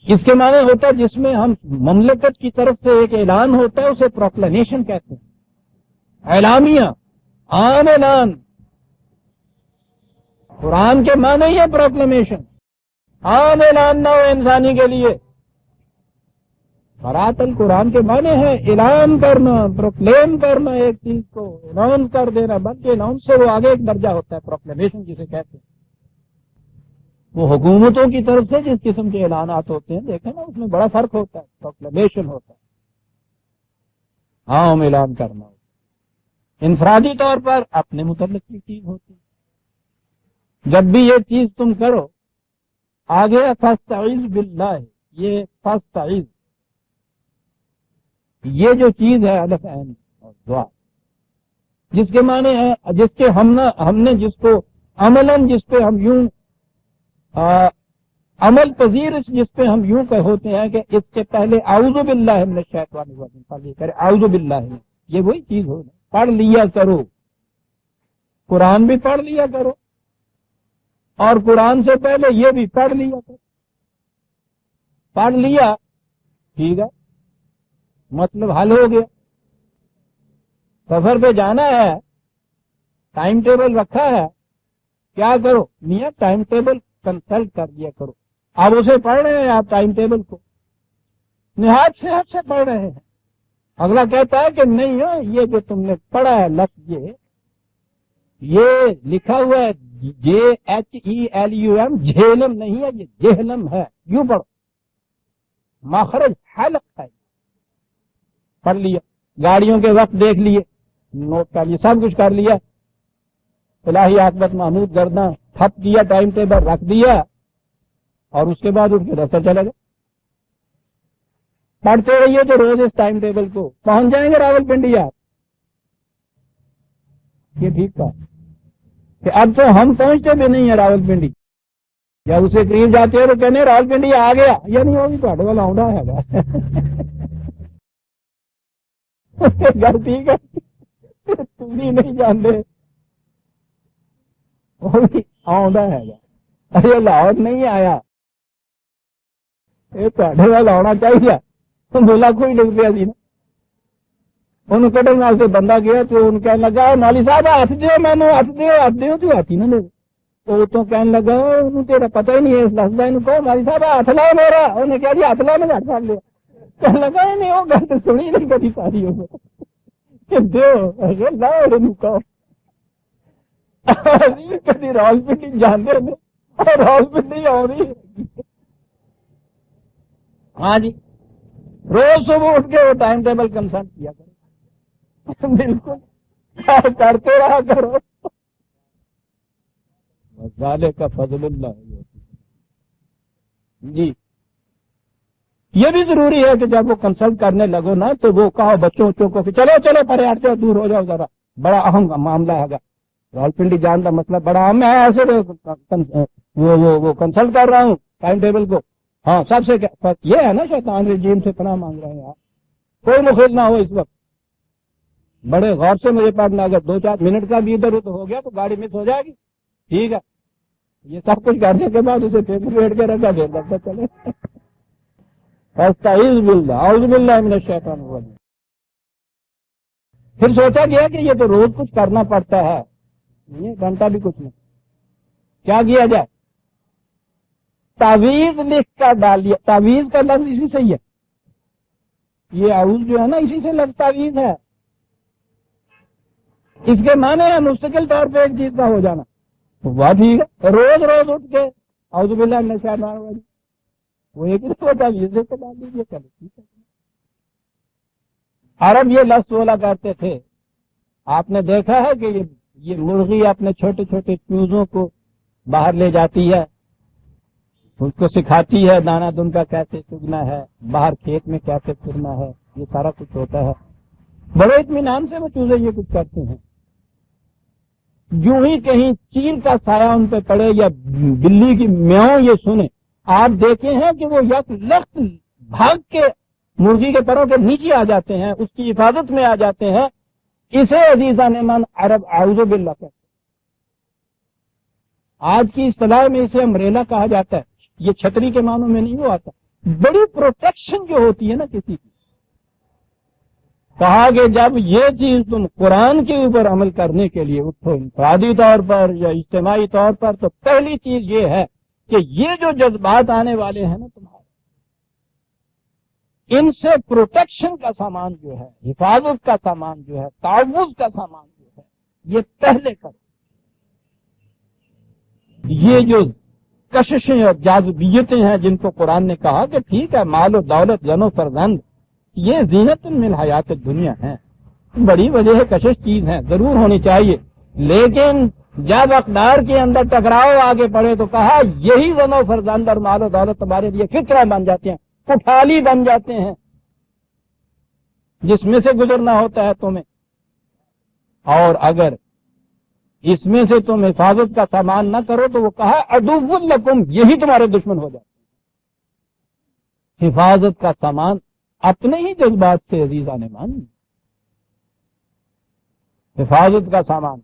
اس کے معنی ہوتا ہے جس میں ہم مملکت کی طرف سے ایک اعلان ہوتا ہے اسے پروکلمیشن کہتے ہیں, اعلامیہ, عام اعلان. قرآن کے معنی ہی ہے پروکلمیشن, عام اعلان نہ ہو انسانی کے لیے. قرأت القرآن کے معنی ہے اعلان کرنا, پروکلیم کرنا, ایک چیز کو اناؤنس کر دینا. بلکہ اناؤنس سے وہ آگے ایک درجہ ہوتا ہے پروکلمیشن جسے کہتے ہیں. وہ حکومتوں کی طرف سے جس قسم کے اعلانات ہوتے ہیں دیکھیں نا, اس میں بڑا فرق ہوتا ہے. پروکلمیشن ہوتا ہے عام اعلان کرنا. انفرادی طور پر اپنے متعلق کی چیز ہوتی ہے. جب بھی یہ چیز تم کرو آگے فاستعیذ باللہ، یہ فاستعیذ یہ جو چیز ہے الف عین اور دعا، جس کے معنی ہے جس کے ہم نے جس کو عملاً جس پہ ہم یوں عمل پذیر جس پہ ہم یوں کہ ہوتے ہیں کہ اس کے پہلے اعوذ باللہ من الشیطان الرجیم پڑھ کرے اعوذ باللہ، یہ وہی چیز ہو پڑھ لیا کرو. قرآن بھی پڑھ لیا کرو اور قرآن سے پہلے یہ بھی پڑھ لیا کرو. پڑھ لیا ٹھیک ہے، مطلب حل ہو گیا. سفر پہ جانا ہے، ٹائم ٹیبل رکھا ہے، کیا کرو میاں ٹائم ٹیبل کنسلٹ کر دیا کرو. آپ اسے پڑھ رہے ہیں، آپ ٹائم ٹیبل کو نہایت صحت سے پڑھ رہے ہیں. اگلا کہتا ہے کہ نہیں ہو یہ جو تم نے پڑھا ہے لفظ یہ لکھا ہوا ہے JHELUM جہلم نہیں ہے، یہ جہلم ہے، یوں پڑھو. مخرج حلق ہے. پڑھ لیا، گاڑیوں کے وقت دیکھ لیے، نوٹ کر لیا، سب کچھ کر لیا. الہی عاقبت محمود گرداں تھپ کیا، ٹائم ٹیبل رکھ دیا اور اس کے بعد اٹھ کے دفتر چلے گئے. پڑھتے رہیے تو روز اس ٹائم ٹیبل کو پہنچ جائیں گے راول پنڈی. آپ یہ ٹھیک تھا کہ اب تو ہم پہنچتے بھی نہیں ہیں راول پنڈی، یا اسے قریب جاتے ہیں تو کہنے راول پنڈی آ گیا، یعنی وہ بھی تھوڑے والا آؤں ہے گا گھر ٹھیک ہے تم بھی نہیں جانتے وہ بھی آؤں ہے گا. ارے لاہور نہیں آیا، یہ تھوڑے والا آنا چاہیے. تو بولا کوئی ڈگ پیا سی نا، انہوں کٹن واسطے بندہ گیا تو ان کہنے لگا مالی صاحب ہاتھ دیو، میں نے ہاتھ دیو تو ہاتھی نہ دے. وہ تو کہنے لگا انہوں تیرا پتہ ہی نہیں ہے اس لفظ، انہوں کہو مالی صاحب ہاتھ لاؤ میرا. انہیں کہا جی ہاتھ لاؤ، میں ہاتھ پھڑ لیا. کہنے لگا نہیں وہ گل تو سنی نہیں کبھی ساری ہو دیو لاؤ انہوں کہو. کبھی راول پنڈی جاندے اور راول پنڈی آ رہی. ہاں جی، روز صبح اٹھ کے وہ ٹائم ٹیبل کنسلٹ کیا کرو. بالکل کرتے رہا کرو. والے کا فضل اللہ جی. یہ بھی ضروری ہے کہ جب وہ کنسلٹ کرنے لگو نا تو وہ کہو بچوں کو کہ چلو چلو پرے ہٹتے دور ہو جاؤ ذرا، بڑا اہم معاملہ ہے گا. راول پنڈی جان کا مسئلہ بڑا اہم ہے، ایسے وہ کنسلٹ کر رہا ہوں ٹائم ٹیبل کو. ہاں سب سے یہ ہے نا شیطان رجیم سے پناہ مانگ رہے ہیں آپ. کوئی مخل نہ ہو اس وقت، بڑے غور سے مجھے پڑھنا. اگر 2-4 منٹ کا بھی ادھر ادھر ہو گیا تو گاڑی مس ہو جائے گی. ٹھیک ہے، یہ سب کچھ کرنے کے بعد اسے ٹیبل بیٹھ کے رکھا دے لگتا چلے. استعیذ باللہ اعوذ باللہ من الشیطان الرجیم. پھر سوچا گیا کہ یہ تو روز کچھ کرنا پڑتا ہے، یہ گھنٹہ بھی کچھ نہیں. کیا کیا جائے؟ تعویذ لکھ کر ڈالیے. تعویذ کا لفظ اسی سے ہی ہے، یہ اعوذ جو ہے نا اسی سے لفظ تعویذ ہے. اس کے معنی ہے مستقل طور پہ ایک چیز کا ہو جانا. وہ ٹھیک ہے، روز روز اٹھ کے اعوذ باللہ من الشیطان الرجیم وہ ایک ہی تعویذ لکھ کے ڈال دیجیے. چلو ٹھیک ہے. عرب یہ لفظ بولا کرتے تھے. آپ نے دیکھا ہے کہ یہ مرغی اپنے چھوٹے چھوٹے چوزوں کو باہر لے جاتی ہے، اس کو سکھاتی ہے دانا دن کا کیسے چگنا ہے، باہر کھیت میں کیسے پھرنا ہے، یہ سارا کچھ ہوتا ہے. بڑے اطمینان سے وہ چوزے یہ کچھ کرتے ہیں. یوں ہی کہیں چیل کا سایہ ان پہ پڑے یا بلی کی میاؤں یہ سنے، آپ دیکھیں ہیں کہ وہ یک لخت بھاگ کے مرغی کے پروں کے نیچے آ جاتے ہیں، اس کی حفاظت میں آ جاتے ہیں. اسے عزیزان من عرب اعوذ باللہ کہتے ہیں. آج کی اصطلاح میں اسے امبریلا کہا جاتا ہے. یہ چھتری کے معنوں میں نہیں وہ آتا. بڑی پروٹیکشن جو ہوتی ہے نا کسی کی. کہا کہ جب یہ چیز تم قرآن کے اوپر عمل کرنے کے لیے اٹھو انفرادی طور پر یا اجتماعی طور پر، تو پہلی چیز یہ ہے کہ یہ جو جذبات آنے والے ہیں نا تمہارے، ان سے پروٹیکشن کا سامان جو ہے، حفاظت کا سامان جو ہے، تعوذ کا سامان جو ہے، یہ پہلے کرو. یہ جو کششیں اور جاذبیتیں ہیں جن کو قرآن نے کہا کہ ٹھیک ہے مال و دولت زن و فرزند یہ زینت من حیات دنیا ہیں، بڑی وجہ کشش چیز ہے، ضرور ہونی چاہیے، لیکن جب اقدار کے اندر ٹکراؤ آگے پڑے تو کہا یہی زن و فرزند اور مال و دولت تمہارے لیے فطرہ بن جاتے ہیں، کٹھالی بن جاتے ہیں جس میں سے گزرنا ہوتا ہے تمہیں، اور اگر اس میں سے تم حفاظت کا سامان نہ کرو تو وہ کہا عدو لکم، یہی تمہارے دشمن ہو جاتے ہیں۔ حفاظت کا سامان اپنے ہی جذبات سے عزیزان مان، حفاظت کا سامان،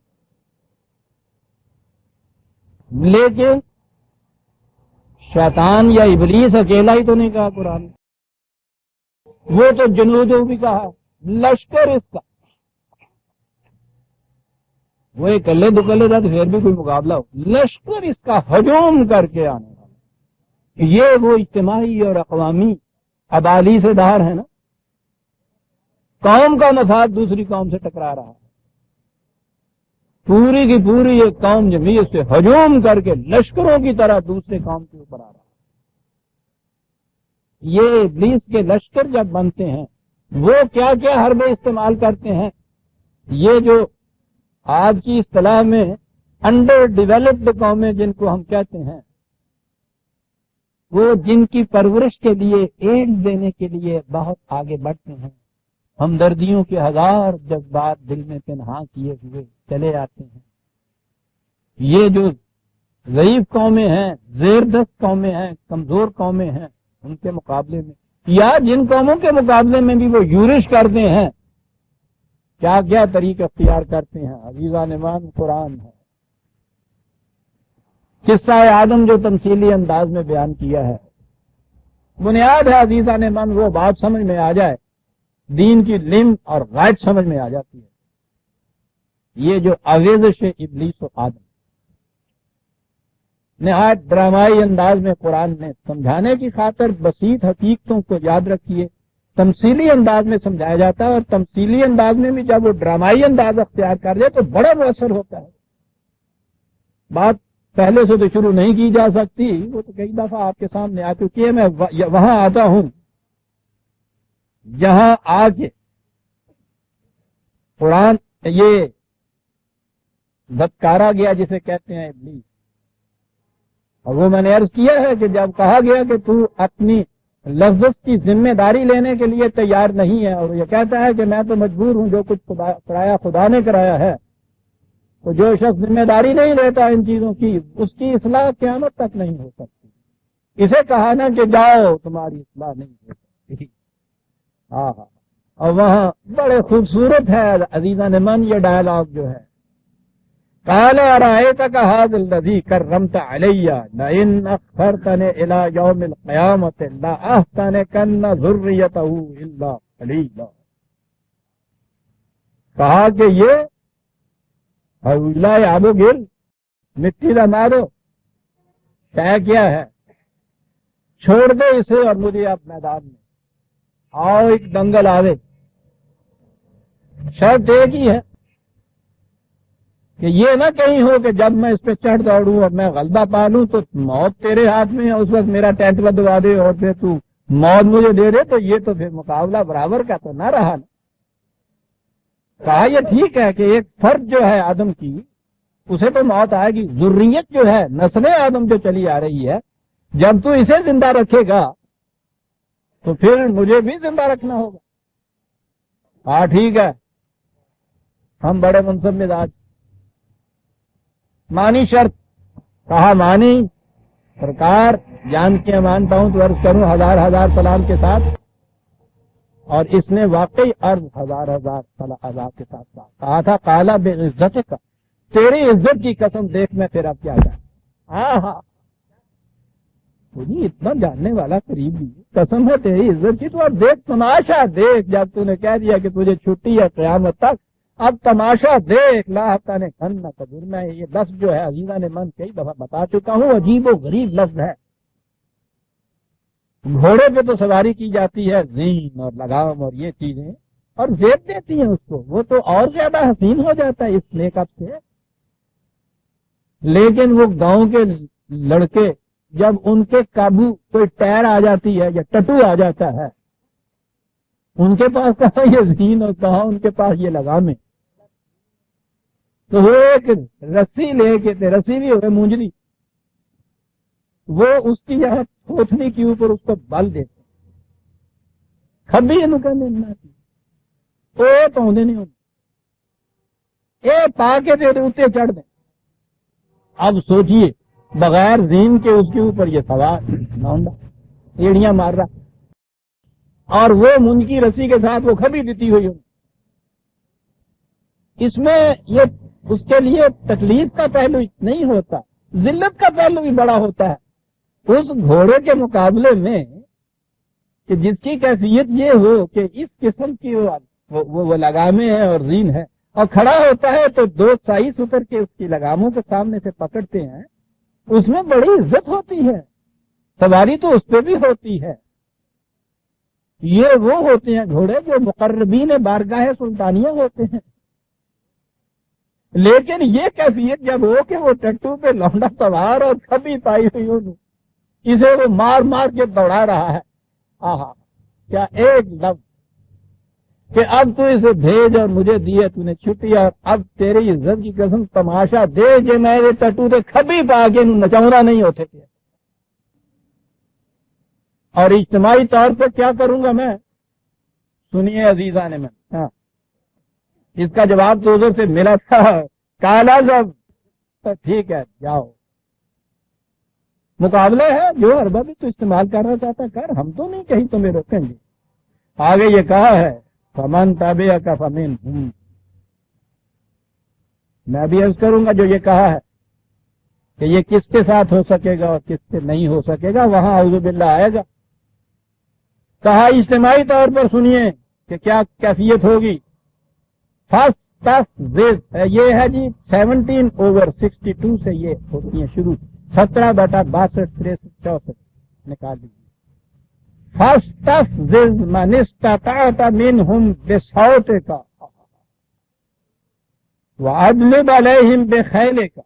لیکن شیطان یا ابلیس اکیلا ہی تو نہیں کہا قرآن نے، وہ تو جنودوں بھی کہا، لشکر اس کا، وہ اکلے دکلے تھا تو پھر بھی کوئی مقابلہ ہو، لشکر اس کا ہجوم کر کے آنے والا، یہ وہ اجتماعی اور اقوامی ابالی سے دار ہے نا، قوم کا مفاد دوسری قوم سے ٹکرا رہا ہے، پوری کی پوری ایک قوم جمعیت سے ہجوم کر کے لشکروں کی طرح دوسرے قوم کے اوپر آ رہا ہے۔ یہ ابلیس کے لشکر جب بنتے ہیں وہ کیا کیا حربے استعمال کرتے ہیں، یہ جو آج کی اصطلاح میں انڈر ڈیولپڈ قومیں جن کو ہم کہتے ہیں، وہ جن کی پرورش کے لیے ایڈ دینے کے لیے بہت آگے بڑھتے ہیں، ہمدردیوں کے ہزار جذبات دل میں پنہاں کیے ہوئے چلے آتے ہیں۔ یہ جو ضعیف قومیں ہیں، زیر دست قومیں ہیں، کمزور قومیں ہیں، ان کے مقابلے میں یا جن قوموں کے مقابلے میں بھی وہ یورش کرتے ہیں، کیا کیا طریق اختیار کرتے ہیں، عزیزان ایمان قرآن ہے۔ قصہ آدم جو تمثیلی انداز میں بیان کیا ہے، بنیاد ہے عزیزان ایمان، وہ بات سمجھ میں آ جائے دین کی لم اور غائب سمجھ میں آ جاتی ہے۔ یہ جو آویزش ابلیس و آدم نہایت ڈرامائی انداز میں قرآن نے سمجھانے کی خاطر بسیط حقیقتوں کو یاد رکھیے، تمثیلی انداز میں سمجھایا جاتا ہے، اور تمثیلی انداز میں بھی جب وہ ڈرامائی انداز اختیار کر لے تو بڑا مؤثر ہوتا ہے۔ بات پہلے سے تو شروع نہیں کی جا سکتی، وہ تو کئی دفعہ آپ کے سامنے آ چکی ہے۔ میں وہاں آتا ہوں جہاں آ کے قرآن یہ دھتکارا گیا جسے کہتے ہیں ابلیس، اور وہ میں نے عرض کیا ہے کہ جب کہا گیا کہ تو اپنی لفظ کی ذمہ داری لینے کے لیے تیار نہیں ہے، اور یہ کہتا ہے کہ میں تو مجبور ہوں، جو کچھ کرایا خدا نے کرایا ہے، تو جو شخص ذمہ داری نہیں لیتا ان چیزوں کی، اس کی اصلاح قیامت تک نہیں ہو سکتی۔ اسے کہا نا کہ جاؤ تمہاری اصلاح نہیں ہو سکتی۔ ہاں، اور وہاں بڑے خوبصورت ہے عزیزان من یہ ڈائلاگ جو ہے، قال ارأيتك هذا الذي كرمت علي لئن أخرتني إلى يوم القيامة لأحتنكن ذريته إلا قليلا۔ کہا کہ یہ حویلہ آب و گل مٹی کا مارو طے کیا ہے، چھوڑ دے اسے اور مجھے اب میدان میں آؤ، ایک دنگل آوے، شرط ایک ہی ہے کہ یہ نہ کہیں ہو کہ جب میں اس پہ چڑھ دوڑوں اور میں غلبہ پا لوں تو موت تیرے ہاتھ میں ہے، اس وقت میرا ٹینٹ بدوا دے اور پھر تو موت مجھے دے دے، تو یہ تو پھر مقابلہ برابر کا تو نہ رہا نا۔ کہا یہ ٹھیک ہے کہ ایک فرد جو ہے آدم کی، اسے تو موت آئے گی، ذریت جو ہے نسل آدم جو چلی آ رہی ہے، جب تو اسے زندہ رکھے گا تو پھر مجھے بھی زندہ رکھنا ہوگا۔ ہاں ٹھیک ہے، ہم بڑے منصب مزاج، مانی شرط، کہا مانی سرکار، جان کے مانتا ہوں تو عرض کروں ہزار ہزار سلام کے ساتھ، اور اس نے واقعی عرض ہزار ہزار سلام کے ساتھ کہا تھا، قالا بے عزت کا، تیری عزت کی قسم دیکھ میں پھر اب کیا جائے۔ ہاں ہاں، تجھے اتنا جاننے والا قریب بھی، قسم ہے تیری عزت کی، تو اب دیکھ تماشا دیکھ، جب تو نے کہہ دیا کہ تجھے چھٹی ہے قیامت تک، اب تماشا دیکھ، لا ہفتہ نے کھن نہ قدر۔ میں یہ لفظ جو ہے عزیزہ نے من کئی دفعہ بتا چکا ہوں، عجیب و غریب لفظ ہے۔ گھوڑے پہ تو سواری کی جاتی ہے، زین اور لگام اور یہ چیزیں، اور زیب دیتی ہیں اس کو، وہ تو اور زیادہ حسین ہو جاتا ہے اس میک اپ سے۔ لیکن وہ گاؤں کے لڑکے جب ان کے قابو کوئی ٹیر آ جاتی ہے یا ٹٹو آ جاتا ہے ان کے پاس کہاں یہ زین اور کہاں ان کے پاس یہ لگامیں. تو وہ ایک رسی لے کے، رسی بھی ہوئے مونجلی، وہ اس کی یہاں تھوتنی کے اوپر اس کو بل دیتے کبھی یہ کہنے پاؤں نہیں پا کے تیرے اتنے چڑھ دیں. اب سوچئے بغیر زین کے اس کے اوپر یہ سوار لونڈا ایڑیاں مار رہا، اور وہ مونج کی رسی کے ساتھ وہ کھبی دیتی ہوئی. اس میں یہ اس کے لیے تکلیف کا پہلو نہیں ہوتا، ذلت کا پہلو بھی بڑا ہوتا ہے. اس گھوڑے کے مقابلے میں کہ جس کی کیفیت یہ ہو کہ اس قسم کی وہ لگامیں ہیں اور زین ہے، اور کھڑا ہوتا ہے تو دو سائز اتر کے اس کی لگاموں کے سامنے سے پکڑتے ہیں، اس میں بڑی عزت ہوتی ہے. سواری تو اس پہ بھی ہوتی ہے. یہ وہ ہوتے ہیں گھوڑے جو مقربین بارگاہ سلطانیہ ہوتے ہیں. لیکن یہ کیفیت جب ہو کہ وہ ٹٹو پہ لونڈا سوار اور کبھی پائی ہوئی ہو، اسے وہ مار مار کے دوڑا رہا ہے. آہا کیا ایک لفظ کہ اب تو اسے بھیج اور مجھے دیے تو نے چھٹی، اور اب تیری عزت کی قسم تماشا دے کہ میرے ٹٹو سے کبھی پا کے نچونا نہیں ہوتے تھے. اور اجتماعی طور پر کیا کروں گا میں؟ سنیے عزیزان میں، ہاں اس کا جواب تو ادھر سے ملا تھا کالا جب، تو ٹھیک ہے جاؤ، مقابلے ہے، جو حربہ بھی تو استعمال کرنا چاہتا کر، ہم تو نہیں کہیں تمہیں روکیں گے. آگے یہ کہا ہے فمن تابع کا فمن ہوں. میں بھی عرض کروں گا جو یہ کہا ہے کہ یہ کس کے ساتھ ہو سکے گا اور کس سے نہیں ہو سکے گا، وہاں اعوذ باللہ آئے گا. کہا اجتماعی طور پر سنیے کہ کیا کیفیت ہوگی. فرسٹ تف یہ ہے جی 17/62 سے یہ ہوتی ہیں شروع، 17/62 63 64 نکال دیجیے. فاستفزز من استطعت منهم بصوتك واجلب عليهم بخيلك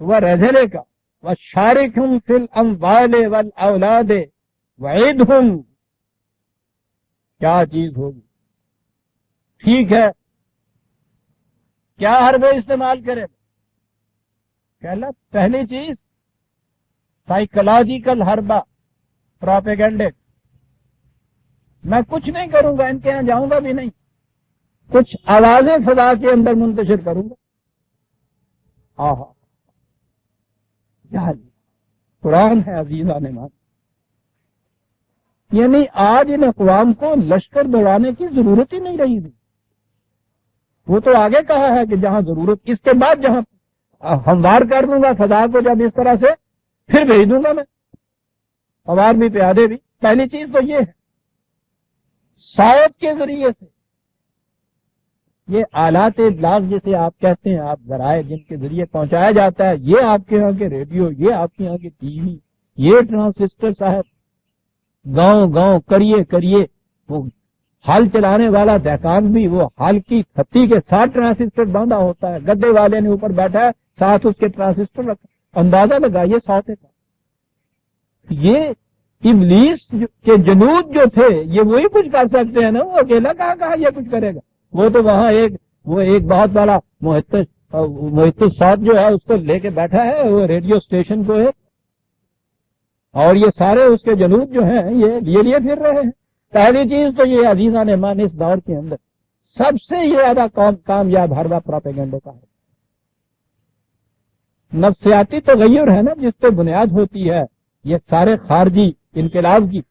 ورجلك وشاركهم في الاموال والاولاد وعدهم. کیا چیز ہوگی؟ ٹھیک ہے، کیا حربے استعمال کرے؟ کہلا پہلی چیز سائیکولوجیکل حربہ، پروپیگنڈے. میں کچھ نہیں کروں گا، ان کے یہاں جاؤں گا بھی نہیں، کچھ آوازیں فضا کے اندر منتشر کروں گا. آہا قرآن ہے عزیزان مان. یعنی آج ان اقوام کو لشکر دوڑانے کی ضرورت ہی نہیں رہی تھی. وہ تو آگے کہا ہے کہ جہاں ضرورت، اس کے بعد جہاں ہموار کر دوں گا فضا کو، جب اس طرح سے پھر بھیج دوں گا میں، سوار بھی پیادے بھی. پہلی چیز تو یہ ہے صوت کے ذریعے سے، یہ آلات ابلاغ جسے آپ کہتے ہیں، آپ ذرائع جن کے ذریعے پہنچایا جاتا ہے، یہ آپ کے یہاں کے ریڈیو، یہ آپ کے یہاں کے ٹی وی، یہ ٹرانسسٹر صاحب، گاؤں گاؤں کریے وہ ہل چلانے والا دہقان بھی وہ ہل کی تھتی کے ساتھ ٹرانسسٹر باندھا ہوتا ہے، گدے والے نے اوپر بیٹھا ہے ساتھ اس کے ٹرانسسٹر رکھا، اندازہ لگائیے ساتھ کا. یہ ابلیس کے جنود جو تھے یہ وہی کچھ کر سکتے ہیں نا، وہ اکیلا کہاں یہ کچھ کرے گا. وہ تو وہاں ایک بہت بڑا محیط الصوت جو ہے اس کو لے کے بیٹھا ہے، وہ ریڈیو اسٹیشن کو ہے، اور یہ سارے اس کے جنود جو ہیں یہ لیے پھر رہے ہیں. پہلی چیز تو یہ عزیزان ایمان اس دور کے اندر سب سے زیادہ کامیاب حربہ پروپیگنڈے کا ہے. نفسیاتی تغیر ہے نا جس پہ بنیاد ہوتی ہے یہ سارے خارجی انقلاب کی.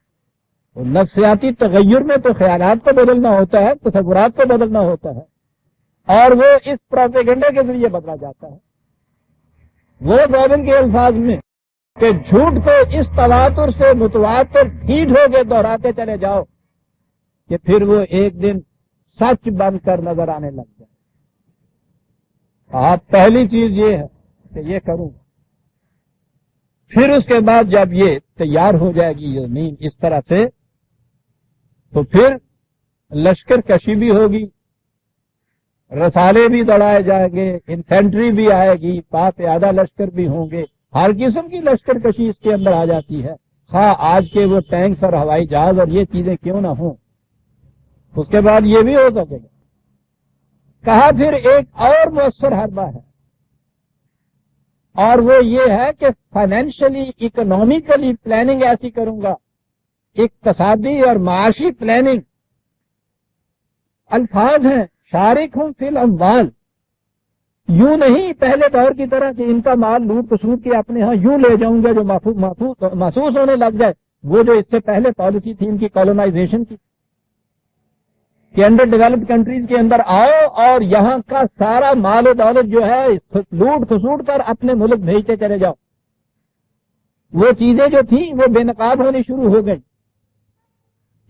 نفسیاتی تغیر میں تو خیالات کو بدلنا ہوتا ہے، تصورات کو بدلنا ہوتا ہے، اور وہ اس پروپیگنڈے کے ذریعے بدلا جاتا ہے. وہ بائبل کے الفاظ میں کہ جھوٹ کو اس تواتر سے متواتر ڈھیٹ ہو کے دہراتے چلے جاؤ کہ پھر وہ ایک دن سچ بن کر نظر آنے لگ جائے. آپ پہلی چیز یہ ہے کہ یہ کروں، پھر اس کے بعد جب یہ تیار ہو جائے گی زمین اس طرح سے تو پھر لشکر کشی بھی ہوگی، رسالے بھی دوڑائے جائیں گے، انفینٹری بھی آئے گی، پیادہ لشکر بھی ہوں گے، ہر قسم کی لشکر کشی اس کے اندر آ جاتی ہے. ہاں آج کے وہ ٹینکس اور ہوائی جہاز اور یہ چیزیں کیوں نہ ہوں، اس کے بعد یہ بھی ہو سکے گا. کہا پھر ایک اور مؤثر حربہ ہے، اور وہ یہ ہے کہ فائنینشلی اکنامیکلی پلاننگ ایسی کروں گا، اقتصادی اور معاشی پلاننگ. الفاظ ہیں شارک ہوں فی الاموال، یوں نہیں پہلے دور کی طرح کہ ان کا مال لوٹ کسوٹ کے اپنے ہاں یوں لے جاؤں گا جو محسوس ہونے لگ جائے. وہ جو اس سے پہلے پالیسی تھی ان کی کالونائزیشن کی کہ انڈر ڈیولپڈ کنٹریز کے اندر آؤ اور یہاں کا سارا مال و دولت جو ہے لوٹ کسوٹ کر اپنے ملک بھیجتے چلے جاؤ. وہ چیزیں جو تھیں وہ بے نقاب ہونی شروع ہو گئی.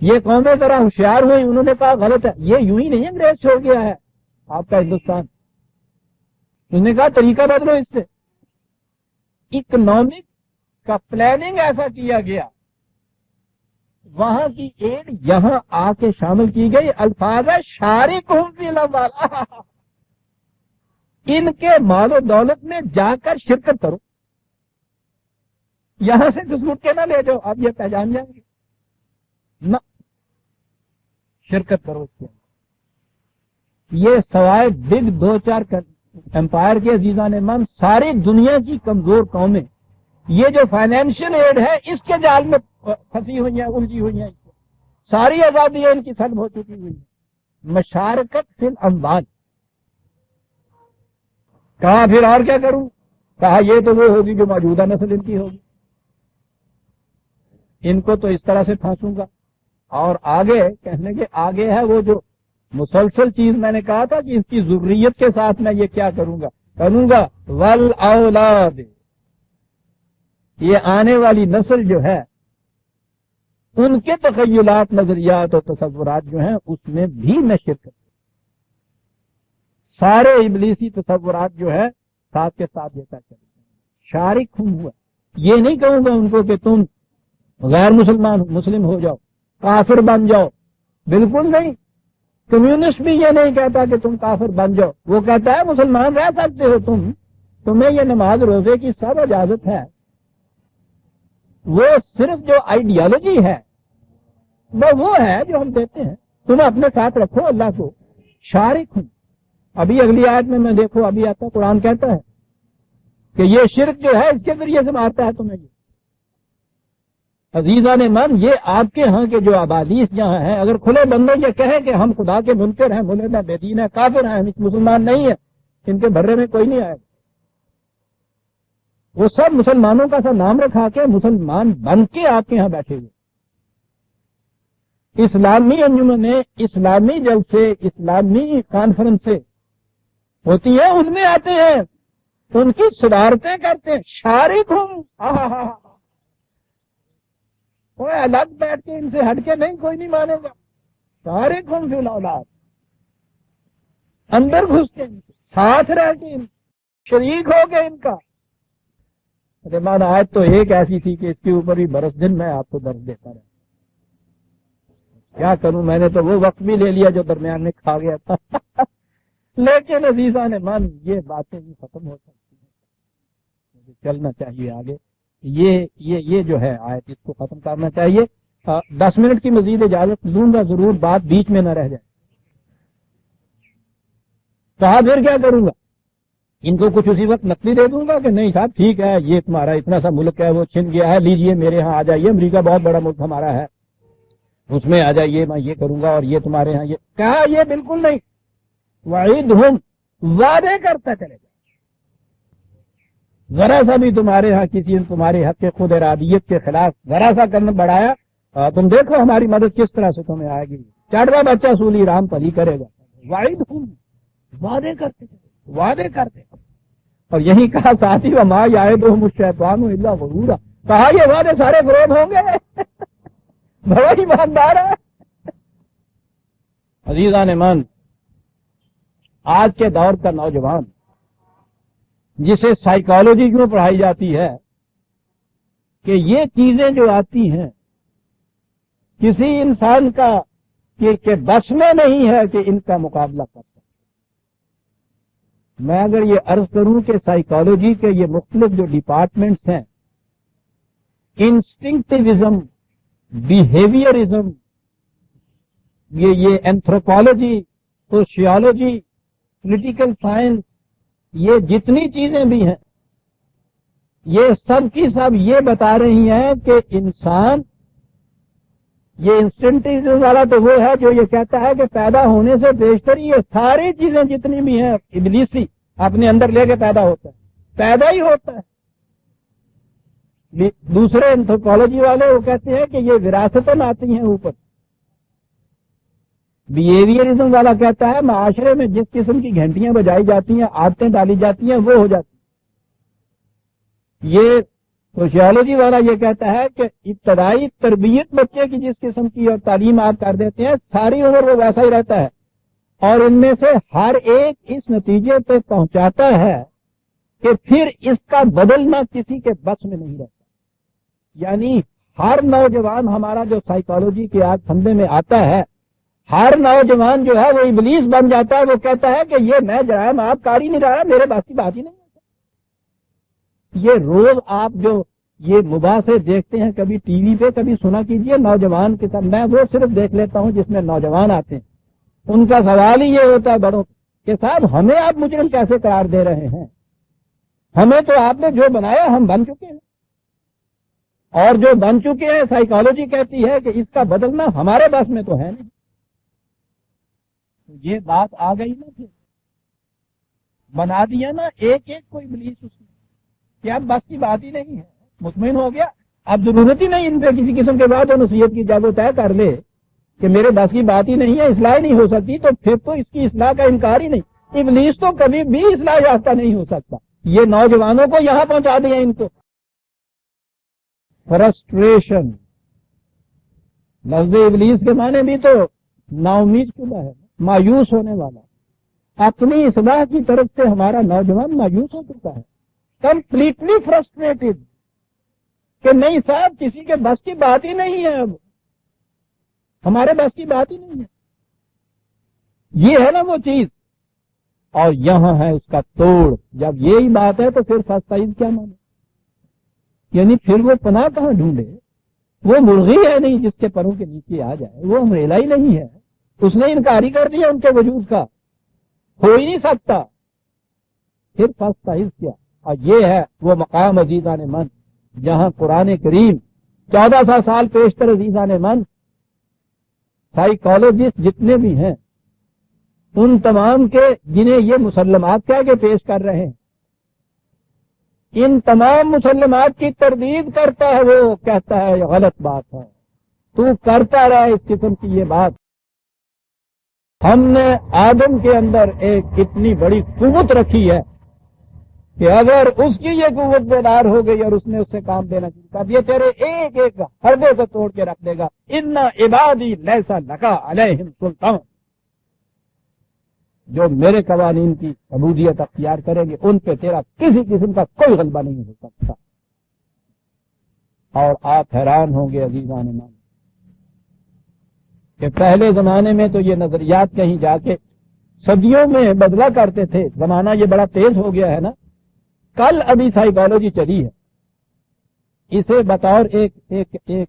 یہ قومیں ذرا ہوشیار ہوئی، انہوں نے کہا غلط ہے، یہ یوں ہی نہیں انگریز چھوڑ گیا ہے آپ کا ہندوستان. انہوں نے کہا طریقہ بدلو اس سے. اکنامک کا پلاننگ ایسا کیا گیا، وہاں کی ایڈ یہاں آ کے شامل کی گئی. الفاظ ہے شارکہم فی الاموال، ان کے مال و دولت میں جا کر شرکت کرو، یہاں سے گھسوٹ کے نہ لے جاؤ، آپ یہ پہچان جائیں گے نہ، شرکت کرو اس کے. یہ سوائے بگ دو چار امپائر کے عزیزان من ساری دنیا کی کمزور قومیں یہ جو فائنینشیل ایڈ ہے اس کے جال میں پھنسی ہوئی ہیں، الجھی ہوئی ہیں. ساری آزادیاں ان کی سلب ہو چکی ہوئی ہیں. مشارکت فی الاموال. کہا پھر اور کیا کروں؟ کہا یہ تو وہ ہوگی جو موجودہ نسل ان کی ہوگی، ان کو تو اس طرح سے پھانسوں گا. اور آگے کہنے کے آگے ہے وہ جو مسلسل چیز میں نے کہا تھا کہ اس کی ضروریت کے ساتھ میں یہ کیا کروں گا والاولاد. یہ آنے والی نسل جو ہے ان کے تخیلات، نظریات اور تصورات جو ہیں اس میں بھی میں شرکت، سارے ابلیسی تصورات جو ہے ساتھ کے ساتھ یہ طے شارک ہوں ہوا. یہ نہیں کہوں گا ان کو کہ تم غیر مسلم ہو جاؤ، کافر بن جاؤ، بالکل نہیں. کمیونسٹ بھی یہ نہیں کہتا کہ تم کافر بن جاؤ، وہ کہتا ہے مسلمان رہ سکتے ہو تمہیں یہ نماز روزے کی سب اجازت ہے. وہ صرف جو آئیڈیالوجی ہے وہ ہے جو ہم دیتے ہیں، تم اپنے ساتھ رکھو اللہ کو. شارک ہوں. ابھی اگلی آیت میں دیکھو ابھی آتا قرآن کہتا ہے کہ یہ شرک جو ہے اس کے ذریعے سے مارتا ہے تمہیں. یہ عزیزان من یہ آپ کے ہاں کے جو آبادیس جہاں ہیں اگر کھلے بندے یہ کہیں کہ ہم خدا کے منکر ہیں، ملحد ہیں، بے دین ہیں، کافر ہیں، ہم مسلمان نہیں ہیں، ان کے بھرے میں کوئی نہیں آئے گا. وہ سب مسلمانوں کا سا نام رکھا کے مسلمان بن کے آپ کے ہاں بیٹھے ہوئے. اسلامی انجمنیں، اسلامی جلسے، اسلامی کانفرنسیں ہوتی ہیں، ان میں آتے ہیں، ان کی صدارتیں کرتے ہیں. شارک ہوں، وہ الگ بیٹھ کے ان سے ہٹ کے نہیں، کوئی نہیں مانے گا. شارک ہوں فی الاولاد، اندر گھس کے ان کے ساتھ رہ کے شریک ہو کے ان کا. مان آج تو ایک ایسی تھی کہ اس کے اوپر بھی برس دن میں آپ کو درد دیتا رہا. کیا کروں، میں نے تو وہ وقت بھی لے لیا جو درمیان میں کھا گیا تھا. لیکن عزیزان من یہ باتیں بھی ختم ہو سکتی ہیں، مجھے چلنا چاہیے آگے. یہ جو ہے آیت اس کو ختم کرنا چاہیے. 10 منٹ کی مزید اجازت لوں گا ضرور، بات بیچ میں نہ رہ جائے. کہا پھر کیا کروں گا؟ ان کو کچھ اسی وقت نقدی دے دوں گا کہ نہیں صاحب ٹھیک ہے، یہ تمہارا اتنا سا ملک ہے وہ چھن گیا ہے، لیجئے میرے ہاں آ جائیے، امریکہ بہت بڑا ملک ہمارا ہے، اس میں آ جائیے، میں یہ کروں گا اور یہ تمہارے ہاں یہ. کہا یہ بالکل نہیں. وعیدہم، وعدے کرتا چلے جا، ذرا سا بھی تمہارے ہاں کسی نے تمہارے حق خود ارادیت کے خلاف ذرا سا قدم بڑھایا، تم دیکھو ہماری مدد کس طرح سے تمہیں آئے گی. چڑھا بچہ سولی رام پلی کرے گا. وعیدہم، وعدے کرتے چلے، وعدے کرتے. اور یہی کہا ساتھی وما یعدہم الشیطان الا غرورا. کہا یہ وعدے سارے فریب ہوں گے. بڑا ایماندار ہے. عزیزان من، آج کے دور کا نوجوان جسے سائیکالوجی کیوں پڑھائی جاتی ہے کہ یہ چیزیں جو آتی ہیں کسی انسان کا کہ بس میں نہیں ہے کہ ان کا مقابلہ کر سکے. میں اگر یہ عرض کروں کہ سائیکالوجی کے یہ مختلف جو ڈپارٹمنٹس ہیں، انسٹنکٹیوزم، بیہیویئرزم، یہ اینتھروپولوجی، سوشیولوجی، پولیٹیکل سائنس، یہ جتنی چیزیں بھی ہیں یہ سب کی سب یہ بتا رہی ہیں کہ انسان، یہ انسٹنٹیزم والا تو وہ ہے جو یہ کہتا ہے کہ پیدا ہونے سے بیشتر یہ ساری چیزیں جتنی بھی ہیں ابلیسی اپنے اندر لے کے پیدا ہوتا ہے، پیدا ہی ہوتا ہے۔ دوسرے اینتھروپولوجی والے وہ کہتے ہیں کہ یہ وراثتاً آتی ہیں اوپر۔ بیہیویئرزم والا کہتا ہے معاشرے میں جس قسم کی گھنٹیاں بجائی جاتی ہیں، عادتیں ڈالی جاتی ہیں، وہ ہو جاتی ہیں۔ یہ سوشیولوجی والا یہ کہتا ہے کہ ابتدائی تربیت بچے کی جس قسم کی اور تعلیم آپ کر دیتے ہیں ساری عمر وہ ویسا ہی رہتا ہے، اور ان میں سے ہر ایک اس نتیجے پہ پہنچاتا ہے کہ پھر اس کا بدلنا کسی کے بس میں نہیں رہتا۔ یعنی ہر نوجوان ہمارا جو سائیکالوجی کے آج پھندے میں آتا ہے، ہر نوجوان جو ہے وہ ابلیس بن جاتا ہے۔ وہ کہتا ہے کہ یہ میں جرائم آپ کر ہی نہیں رہا، میرے بس کی بات ہی نہیں ہے۔ یہ روز آپ جو یہ مباحثے دیکھتے ہیں کبھی ٹی وی پہ کبھی سنا کیجئے نوجوان کے ساتھ، میں وہ صرف دیکھ لیتا ہوں جس میں نوجوان آتے ہیں، ان کا سوال ہی یہ ہوتا ہے بڑوں کہ صاحب ہمیں آپ مجرم کیسے قرار دے رہے ہیں؟ ہمیں تو آپ نے جو بنایا ہم بن چکے ہیں، اور جو بن چکے ہیں سائیکالوجی کہتی ہے کہ اس کا بدلنا ہمارے بس میں تو ہے نہیں۔ یہ بات آ گئی نا، پھر بنا دیا نا ایک ایک کوئی ابلیس اس نے کہ اب بس کی بات ہی نہیں ہے، مطمئن ہو گیا، اب ضرورت ہی نہیں ان پہ کسی قسم کے بعد نصیحت کی، جب وہ طے کر لے کہ میرے بس کی بات ہی نہیں ہے، اصلاح نہیں ہو سکتی، تو پھر تو اس کی اصلاح کا انکار ہی نہیں۔ ابلیس تو کبھی بھی اصلاح یافتہ نہیں ہو سکتا۔ یہ نوجوانوں کو یہاں پہنچا دیا ان کو۔ فرسٹریشن لفظ ابلیس کے معنی بھی تو نا امید شدہ ہے، مایوس ہونے والا۔ اپنی اصلاح کی طرف سے ہمارا نوجوان مایوس ہو چکا ہے، کمپلیٹلی فرسٹریٹڈ کہ نہیں صاحب کسی کے بس کی بات ہی نہیں ہے، اب ہمارے بس کی بات ہی نہیں ہے۔ یہ ہے نا وہ چیز، اور یہاں ہے اس کا توڑ۔ جب یہی بات ہے تو پھر فاستائز کیا مانے؟ یعنی پھر وہ پناہ کہاں ڈھونڈے؟ وہ مرغی ہے نہیں جس کے پروں کے نیچے آ جائے، وہ امریلا ہی نہیں ہے، اس نے انکار ہی کر دیا ان کے وجود کا، ہو ہی نہیں سکتا۔ پھر فاستائز کیا؟ اور یہ ہے وہ مقام عزیزان من جہاں قرآن کریم 1400 سال پیشتر عزیزان من سائیکالوجسٹ جتنے بھی ہیں ان تمام کے جنہیں یہ مسلمات کہہ کے پیش کر رہے ہیں، ان تمام مسلمات کی تردید کرتا ہے، وہ کہتا ہے یہ غلط بات ہے، تو کرتا رہا اس قسم کی یہ بات۔ ہم نے آدم کے اندر ایک اتنی بڑی قوت رکھی ہے کہ اگر اس کی یہ قوت بیدار ہو گئی اور اس نے اس سے کام دینا شروع کر دیا، تیرے ایک ایک حربے کو توڑ کے رکھ دے گا۔ ان عبادی لیسا لکا علیہم سلطان، جو میرے قوانین کی عبودیت اختیار کریں گے ان پہ تیرا کسی قسم کا کوئی غلبہ نہیں ہو سکتا۔ اور آپ حیران ہوں گے عزیزان من کہ پہلے زمانے میں تو یہ نظریات کہیں جا کے صدیوں میں بدلا کرتے تھے، زمانہ یہ بڑا تیز ہو گیا ہے نا۔ کل ابھی سائیکالوجی چلی ہے، اسے بطور ایک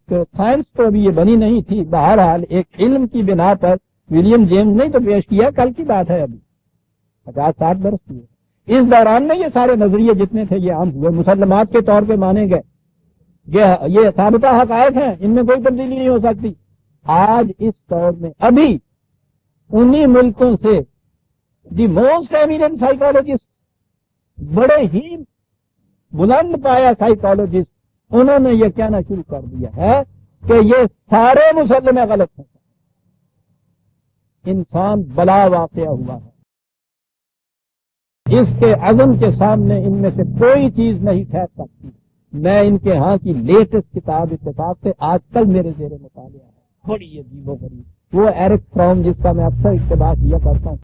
سائنس تو ابھی یہ بنی نہیں تھی، بہرحال ایک علم کی بنا پر ولیم جیمز نے تو پیش کیا، کل کی بات ہے، ابھی 50-60 برس کی ہے۔ اس دوران میں یہ سارے نظریے جتنے تھے یہ عام ہوئے، مسلمات کے طور پہ مانے گئے، یہ ثابتہ حقائق ہیں، ان میں کوئی تبدیلی نہیں ہو سکتی۔ آج اس دور میں ابھی انہی ملکوں سے دی موسٹ ایمیننٹ سائیکالوجسٹ، بڑے ہی بلند پایا سائیکالوجسٹ، انہوں نے یہ کہنا شروع کر دیا ہے کہ یہ سارے مسلمے غلط ہیں، انسان بلا واقع ہوا ہے، اس کے عزم کے سامنے ان میں سے کوئی چیز نہیں ٹھہر سکتی۔ میں ان کے ہاں کی لیٹسٹ کتاب اتفاق سے آج کل میرے زیر مطالعہ ہے، بڑی عجیب و غریب، وہ ایرک فرام جس کا میں اکثر اقتباس کیا کرتا ہوں،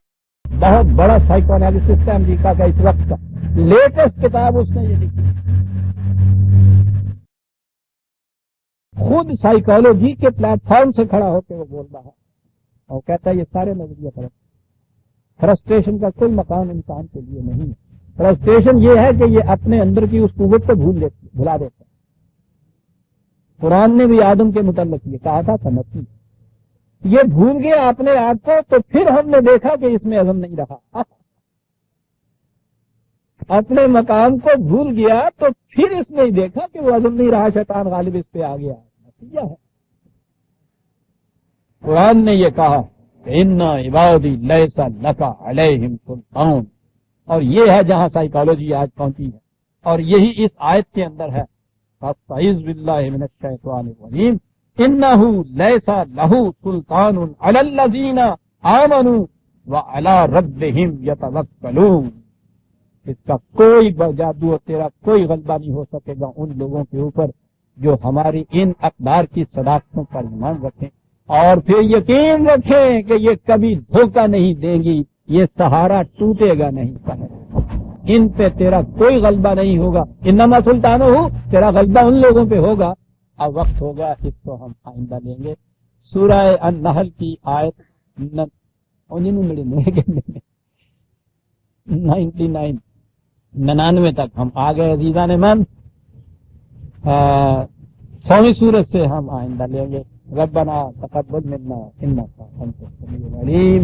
بہت بڑا سائیکو انالیسسٹ ہے امریکہ کا اس وقت کا، لیٹسٹ کتاب اس نے یہ لکھی، خود سائیکالوجی کے پلیٹ فارم سے کھڑا ہو کے وہ بول رہا ہے اور کہتا ہے یہ سارے نظریے غلط۔ فرسٹریشن کا کوئی مقام انسان کے لیے نہیں ہے۔ فرسٹریشن یہ ہے کہ یہ اپنے اندر کی اس قوت کو بھلا دیتا ہے۔ قرآن نے بھی آدم کے متعلق یہ کہا تھا تنسی، یہ بھول گیا اپنے آپ کو، تو پھر ہم نے دیکھا کہ اس میں عزم نہیں رہا، اپنے مقام کو بھول گیا تو پھر اس نے دیکھا کہ وہ عزم نہیں رہا، شیطان غالب اس پہ آ گیا، نتیجہ ہے۔ قرآن نے یہ کہا کہ ان عبادی لیس لک علیہم سلطان، اور یہ ہے جہاں سائیکالوجی آج پہنچی ہے، اور یہی اس آیت کے اندر ہے، فاستعذ باللہ من الشیطان الرجیم انہ لیس لہ سلطان علی الذین آمنوا وعلی ربہم یتوکلون، اس کا کوئی جادو اور تیرا کوئی غلبہ نہیں ہو سکے گا ان لوگوں کے اوپر جو ہماری ان اقدار کی صداقتوں پر ایمان رکھیں اور پھر یقین رکھیں کہ یہ کبھی دھوکہ نہیں دیں گی، یہ سہارا ٹوٹے گا نہیں پڑے، ان پہ تیرا کوئی غلبہ نہیں ہوگا، انما سلطان ہو، تیرا غلبہ ان لوگوں پہ ہوگا۔ اب وقت ہو گیا، اس کو ہم آئندہ لیں گے۔ سورہ النحل کی آیت 99 تک ہم آ گئے عزیزان من، 100ویں سورت سے ہم آئندہ لیں گے۔ ربنا تقبل منا انک انت السمیع العلیم۔